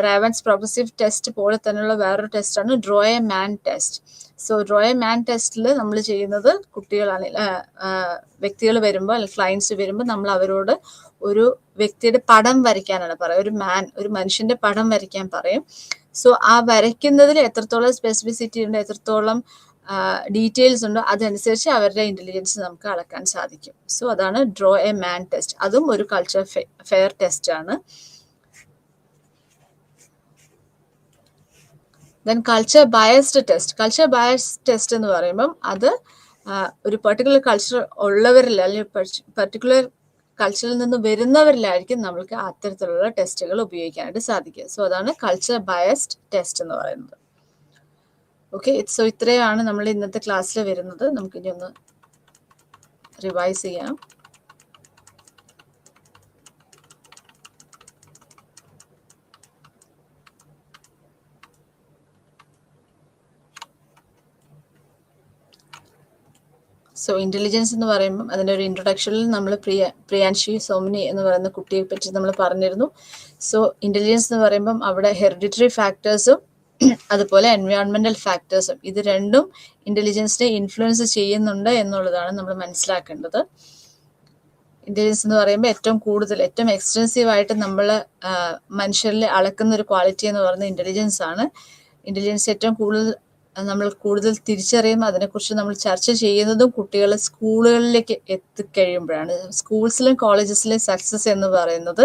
റാവൻസ് പ്രോഗ്രസീവ് ടെസ്റ്റ് പോലെ തന്നെയുള്ള വേറൊരു ടെസ്റ്റാണ് draw a man test. So draw a man ടെസ്റ്റിൽ നമ്മൾ ചെയ്യുന്നത് വ്യക്തികൾ വരുമ്പോൾ അല്ലെങ്കിൽ ക്ലയൻസ് വരുമ്പോൾ നമ്മൾ അവരോട് ഒരു വ്യക്തിയുടെ പടം വരയ്ക്കാനാണ് പറയുക. ഒരു മനുഷ്യന്റെ പടം വരയ്ക്കാൻ പറയും. സോ ആ വരയ്ക്കുന്നതിൽ എത്രത്തോളം സ്പെസിഫിസിറ്റി ഉണ്ട്, എത്രത്തോളം ഡീറ്റെയിൽസ് ഉണ്ടോ അതനുസരിച്ച് അവരുടെ ഇന്റലിജൻസ് നമുക്ക് അളക്കാൻ സാധിക്കും. സോ അതാണ് ഡ്രോ എ മാൻ ടെസ്റ്റ്. അതും ഒരു കൾച്ചർ ഫെയർ ടെസ്റ്റ് ആണ്. Then culture biased test. Culture biased test എന്ന് പറയുമ്പം അത് ഒരു പെർട്ടിക്കുലർ കൾച്ചർ ഉള്ളവരിൽ അല്ലെങ്കിൽ പെർട്ടിക്കുലർ കൾച്ചറിൽ നിന്ന് വരുന്നവരിലായിരിക്കും നമ്മൾക്ക് അത്തരത്തിലുള്ള ടെസ്റ്റുകൾ ഉപയോഗിക്കാനായിട്ട് സാധിക്കുക. സോ അതാണ് കൾച്ചർ ബയസ്ഡ് ടെസ്റ്റ് എന്ന് പറയുന്നത്. ഓക്കെ, സോ ഇത്രയാണ് നമ്മൾ ഇന്നത്തെ ക്ലാസ്സിൽ വരുന്നത്. നമുക്കിനി ഒന്ന് റിവൈസ് ചെയ്യാം. സോ ഇൻ്റലിജൻസ് എന്ന് പറയുമ്പം അതിൻ്റെ ഒരു ഇൻട്രൊഡക്ഷനിൽ നമ്മൾ പ്രിയാൻഷി സോമിനി എന്ന് പറയുന്ന കുട്ടിയെ പറ്റി നമ്മൾ പറഞ്ഞിരുന്നു. സോ ഇൻ്റലിജൻസ് എന്ന് പറയുമ്പം അവിടെ ഹെറിഡിറ്ററി ഫാക്ടേഴ്സും അതുപോലെ എൻവയോൺമെൻറ്റൽ ഫാക്ടേഴ്സും ഇത് രണ്ടും ഇൻ്റലിജൻസിനെ ഇൻഫ്ലുവൻസ് ചെയ്യുന്നുണ്ട് എന്നുള്ളതാണ് നമ്മൾ മനസ്സിലാക്കേണ്ടത്. ഇൻ്റലിജൻസ് എന്ന് പറയുമ്പോൾ ഏറ്റവും എക്സ്റ്റെൻസീവായിട്ട് നമ്മൾ മനുഷ്യരിൽ അളക്കുന്ന ഒരു ക്വാളിറ്റി എന്ന് പറയുന്നത് ഇൻ്റലിജൻസ് ആണ്. ഇൻ്റലിജൻസ് ഏറ്റവും കൂടുതൽ തിരിച്ചറിയുമ്പോൾ അതിനെക്കുറിച്ച് നമ്മൾ ചർച്ച ചെയ്യുന്നതും കുട്ടികൾ സ്കൂളുകളിലേക്ക് എത്തിക്കഴിയുമ്പോഴാണ്. സ്കൂൾസിലും കോളേജസിലും സക്സസ് എന്ന് പറയുന്നത്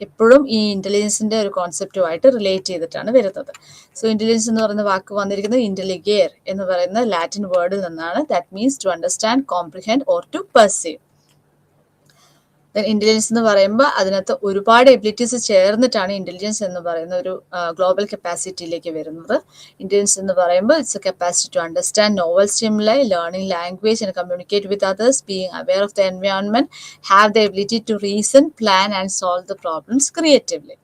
എപ്പോഴും ഈ ഇൻ്റലിജൻസിൻ്റെ ഒരു കോൺസെപ്റ്റുമായിട്ട് റിലേറ്റ് ചെയ്തിട്ടാണ് വരുന്നത്. സോ ഇൻ്റലിജൻസ് എന്ന് പറയുന്ന വാക്ക് വന്നിരിക്കുന്നത് ഇൻ്റലിഗേർ എന്ന് പറയുന്ന ലാറ്റിൻ വേർഡിൽ നിന്നാണ്. That means to understand, comprehend or to perceive. Intelligence എന്ന് പറയുമ്പോൾ അതിനകത്ത് ഒരുപാട് എബിലിറ്റീസ് ചേർന്നിട്ടാണ് ഇന്റലിജൻസ് എന്ന് പറയുന്ന ഒരു ഗ്ലോബൽ കപ്പാസിറ്റിയിലേക്ക് വരുന്നത്. ഇന്റലിജൻസ് എന്ന് പറയുമ്പോൾ it's a capacity to understand novel stimuli, learning language and communicate with others, being aware of the environment, have the ability to reason, plan and solve the problems creatively.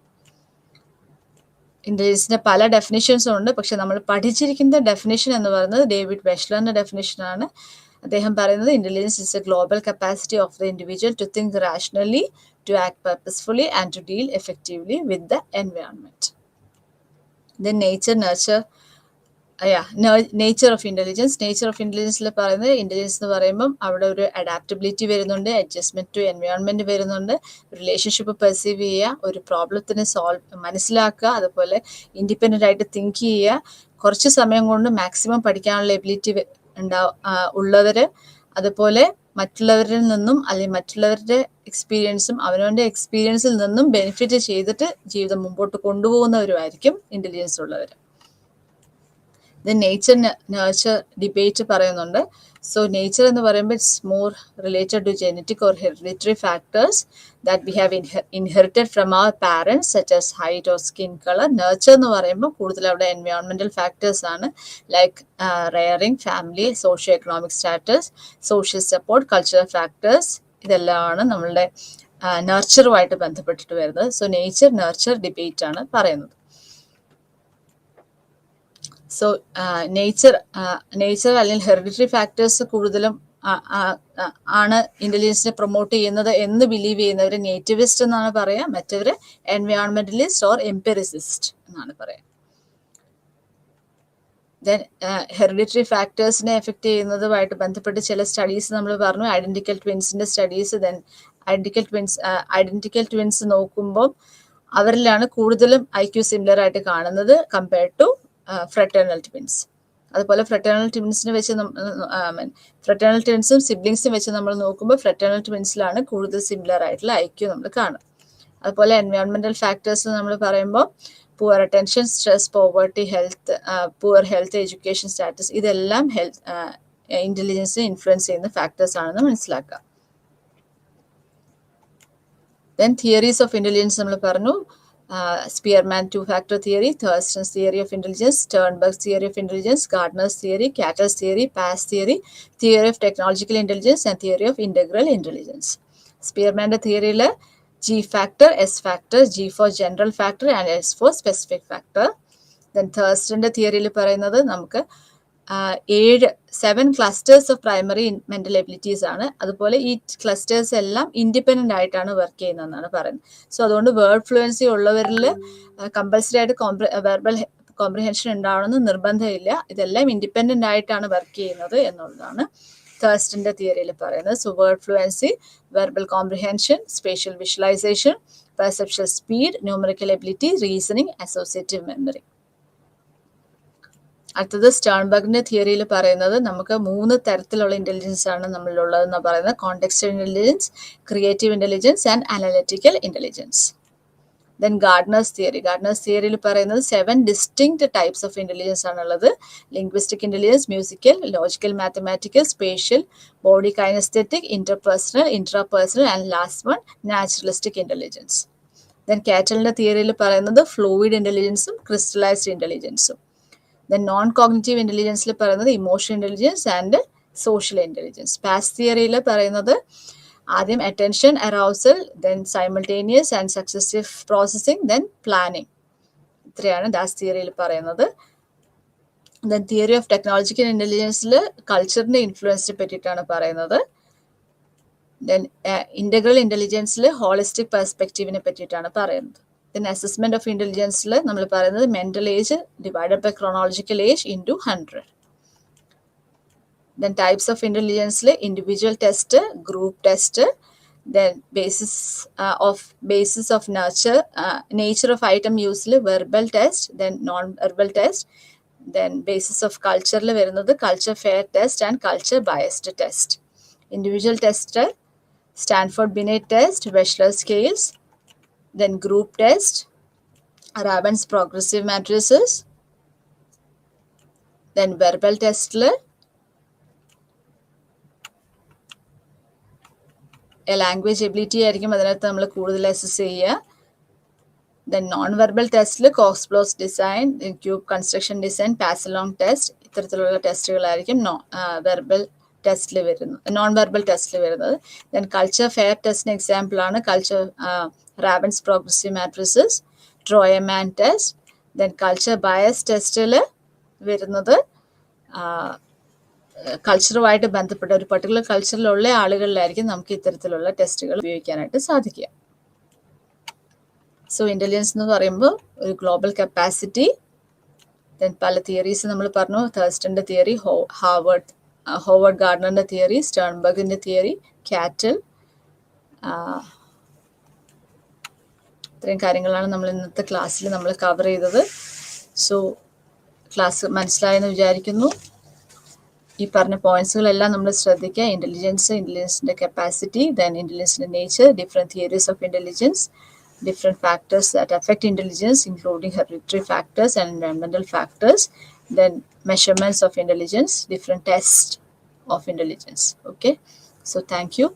ഇന്റലിജൻസിന്റെ പല ഡെഫിനിഷൻസും ഉണ്ട്. പക്ഷെ നമ്മൾ പഠിച്ചിരിക്കുന്ന definition എന്ന് പറയുന്നത് ഡേവിഡ് വെഷ്ലറിന്റെ ഡെഫിനിഷനാണ്. അദ്ദേഹം പറയുന്നത് intelligence is a global capacity of the individual to think rationally, to act purposefully and to deal effectively with the environment. Then nature nurture nature of intelligence. Nature of ഇൻ്റലിജൻസിൽ പറയുന്നത്, intelligence എന്ന് പറയുമ്പം അവിടെ ഒരു adaptability വരുന്നുണ്ട്, adjustment to environment വരുന്നുണ്ട്, relationship perceive ചെയ്യുക, ഒരു പ്രോബ്ലത്തിന് മനസ്സിലാക്കുക, അതുപോലെ ഇൻഡിപെൻഡൻ്റ് ആയിട്ട് തിങ്ക് ചെയ്യുക, കുറച്ച് സമയം കൊണ്ട് മാക്സിമം പഠിക്കാനുള്ള എബിലിറ്റി ഉള്ളവർ, അതുപോലെ മറ്റുള്ളവരിൽ നിന്നും അല്ലെങ്കിൽ മറ്റുള്ളവരുടെ എക്സ്പീരിയൻസും അവനവൻ്റെ എക്സ്പീരിയൻസിൽ നിന്നും ബെനിഫിറ്റ് ചെയ്തിട്ട് ജീവിതം മുമ്പോട്ട് കൊണ്ടുപോകുന്നവരുമായിരിക്കും ഇൻ്റലിജൻസ് ഉള്ളവർ. നേച്ചർ നർച്ചർ ഡിബേറ്റ് പറയുന്നുണ്ട്. സോ നേച്ചർ എന്ന് പറയുമ്പോൾ it's more related to genetic or hereditary factors that we have inherited from our parents such as height or skin colour. Nurture എന്ന് പറയുമ്പോൾ കൂടുതൽ അവിടെ എൻവയോൺമെൻറ്റൽ ഫാക്ടേഴ്സ് ആണ്, like rearing, family, socio economic status, social support, cultural factors, ഇതെല്ലാമാണ് നമ്മളുടെ നർച്ചറുമായിട്ട് ബന്ധപ്പെട്ടിട്ട് വരുന്നത്. So nature nurture debate ആണ് പറയുന്നത്. സോ നേച്ചർ അല്ലെങ്കിൽ ഹെറിഡിറ്ററി ഫാക്ടേഴ്സ് കൂടുതലും ആണ് ഇന്റലിജൻസിനെ പ്രൊമോട്ട് ചെയ്യുന്നത് എന്ന് ബിലീവ് ചെയ്യുന്നവർ നേറ്റിവിസ്റ്റ് എന്നാണ് പറയാം, മറ്റവർ എൻവയോൺമെന്റലിസ്റ്റ് ഓർ എംപിറിസിസ്റ്റ് എന്നാണ് പറയാം. ദെൻ ഹെറിഡിറ്ററി ഫാക്ടേഴ്സിനെ എഫക്റ്റ് ചെയ്യുന്നതുമായിട്ട് ബന്ധപ്പെട്ട് ചില സ്റ്റഡീസ് നമ്മൾ പറഞ്ഞു, ഐഡന്റിക്കൽ ട്വിൻസിന്റെ സ്റ്റഡീസ്. ദെൻ ഐഡന്റിക്കൽ ട്വിൻസ് നോക്കുമ്പോൾ അവരിലാണ് കൂടുതലും IQ സിമിലർ ആയിട്ട് കാണുന്നത് കമ്പയർഡ് ടു ഫ്രട്ടേണൽ ട്വിൻസ്. അതുപോലെ ഫ്രട്ടേണൽ ട്വിൻസിനെ വെച്ച് ഫ്രട്ടേണൽ ട്വിൻസും സിബ്ലിങ്സും വെച്ച് നമ്മൾ നോക്കുമ്പോൾ ഫ്രട്ടേണൽ ട്വിൻസിലാണ് കൂടുതൽ സിമിലർ ആയിട്ടുള്ള IQ നമ്മൾ കാണും. അതുപോലെ എൻവയോൺമെന്റൽ ഫാക്ടേഴ്സ് നമ്മൾ പറയുമ്പോൾ poor attention, stress, poverty, health, poor health, education status, ഇതെല്ലാം ഇന്റലിജൻസിനെ ഇൻഫ്ലുവൻസ് ചെയ്യുന്ന ഫാക്ടേഴ്സ് ആണെന്ന് മനസ്സിലാക്കുക. ദെൻ തിയറീസ് ഓഫ് ഇന്റലിജൻസ് നമ്മൾ പറഞ്ഞു, Spearman two-factor theory, Thurston's theory of intelligence, Sternberg's theory of intelligence, Gardner's theory, Cattell's theory, Pass theory, theory of technological intelligence, and theory of integral intelligence. Spearman's theory le G factor, S factor, G for general factor and S for specific factor. Then Thurston's theory le പറയുന്നത് നമുക്ക് 7 clusters of primary mental abilities ആണ്. അതുപോലെ ഈ clusters എല്ലാം independent ആയിട്ടാണ് work ചെയ്യുന്നതെന്നാണ് പറയുന്നത്. So അതുകൊണ്ട് word fluency ഉള്ളവരിൽ compulsory ആയിട്ട് വെർബൽ കോംപ്രിഹെൻഷൻ ഉണ്ടാവണമെന്ന് നിർബന്ധമില്ല. ഇതെല്ലാം ഇൻഡിപെൻഡന്റ് ആയിട്ടാണ് വർക്ക് ചെയ്യുന്നത് എന്നുള്ളതാണ് തേഴ്സ്റ്റന്റെ തിയറിയിൽ പറയുന്നത്. So word fluency, verbal comprehension, spatial visualisation, perception speed, numerical ability, reasoning, associative memory. അടുത്തത് സ്റ്റേൺബർഗിന്റെ തിയറിയിൽ പറയുന്നത് നമുക്ക് 3 തരത്തിലുള്ള ഇന്റലിജൻസ് ആണ് നമ്മളിലുള്ളതെന്ന് പറയുന്നത്. Contextual intelligence, creative intelligence and analytical intelligence. Then Gardner's തിയറിയിൽ പറയുന്നത് 7 ഡിസ്റ്റിങ്ക്ട് ടൈപ്സ് ഓഫ് ഇന്റലിജൻസ് ആണുള്ളത്. Linguistic intelligence, musical, logical, mathematical, spatial, body kinaesthetic, interpersonal, intrapersonal and last one naturalistic intelligence. Then കാറ്റലിന്റെ തിയറിയിൽ പറയുന്നത് ഫ്ലൂയിഡ് ഇന്റലിജൻസും ക്രിസ്റ്റലൈസ്ഡ് ഇന്റലിജൻസും. Then non cognitive ഇന്റലിജൻസിൽ പറയുന്നത് emotional intelligence and social intelligence. PASS തിയറിയിൽ പറയുന്നത് ആദ്യം attention, arousal, then simultaneous and successive processing, then planning. ഇത്രയാണ് ദാസ് തിയറിയിൽ പറയുന്നത്. ദെൻ തിയറി ഓഫ് ടെക്നോളജിക്കൽ ഇന്റലിജൻസിൽ കൾച്ചറിന്റെ ഇൻഫ്ലുവൻസിനെ പറ്റിയിട്ടാണ് പറയുന്നത്. ദെൻ ഇന്റഗ്രൽ ഇന്റലിജൻസിൽ ഹോളിസ്റ്റിക് പെർസ്പെക്റ്റീവിനെ പറ്റിയിട്ടാണ് പറയുന്നത്. Then assessment of intelligence നമ്മൾ പറയുന്നത് mental age divided by chronological age into 100. Then types of intelligence individual test, group test, then basis of nature of item use verbal test, then non-verbal test, then basis of culture വരുന്നത് culture fair test and culture biased test. Individual test, Stanford Binet test, Wechsler scales, then group test, Raven's progressive matrices, then verbal test language ability ആയിരിക്കും അതിനകത്ത് നമ്മൾ കൂടുതൽ assess ചെയ്യുക. Then non verbal ടെസ്റ്റിൽ Kohs block design, cube construction design, pass along test, ഇത്തരത്തിലുള്ള ടെസ്റ്റുകളായിരിക്കും verbal ടെസ്റ്റിൽ വരുന്നത്, നോൺ വെർബൽ ടെസ്റ്റിൽ വരുന്നത്. ദെൻ കൾച്ചർ ഫെയർ ടെസ്റ്റിന് എക്സാമ്പിൾ ആണ് culture Raven's progressive matrices, draw a man test. Then culture bias ടെസ്റ്റിൽ വരുന്നത് കൾച്ചറുമായിട്ട് ബന്ധപ്പെട്ട ഒരു പർട്ടിക്കുലർ കൾച്ചറിലുള്ള ആളുകളിലായിരിക്കും നമുക്ക് ഇത്തരത്തിലുള്ള ടെസ്റ്റുകൾ ഉപയോഗിക്കാനായിട്ട് സാധിക്കുക. സോ ഇന്റലിജൻസ് എന്ന് പറയുമ്പോൾ ഒരു ഗ്ലോബൽ കപ്പാസിറ്റി, ദെൻ പല തിയറീസ് നമ്മൾ പറഞ്ഞു. തേഴ്സ്റ്റന്റെ തിയറി, ഹോവർഡ് ഗാർഡനറിന്റെ തിയറി, സ്റ്റേൺബർഗിന്റെ തിയറി, കാറ്റൽ. ഇത്രയും കാര്യങ്ങളാണ് നമ്മൾ ഇന്നത്തെ ക്ലാസ്സിൽ നമ്മൾ കവർ ചെയ്തത്. സോ ക്ലാസ് മനസ്സിലായെന്ന് വിചാരിക്കുന്നു. ഈ പറഞ്ഞ പോയിന്റ്സുകളെല്ലാം നമ്മൾ ശ്രദ്ധിക്കുക. ഇന്റലിജൻസിന്റെ കപ്പാസിറ്റി, ദെൻ ഇന്റലിജൻസിന്റെ nature, different theories of intelligence, different factors that affect intelligence, including hereditary factors and environmental factors, then measurements of intelligence, different tests of intelligence. Okay, so thank you.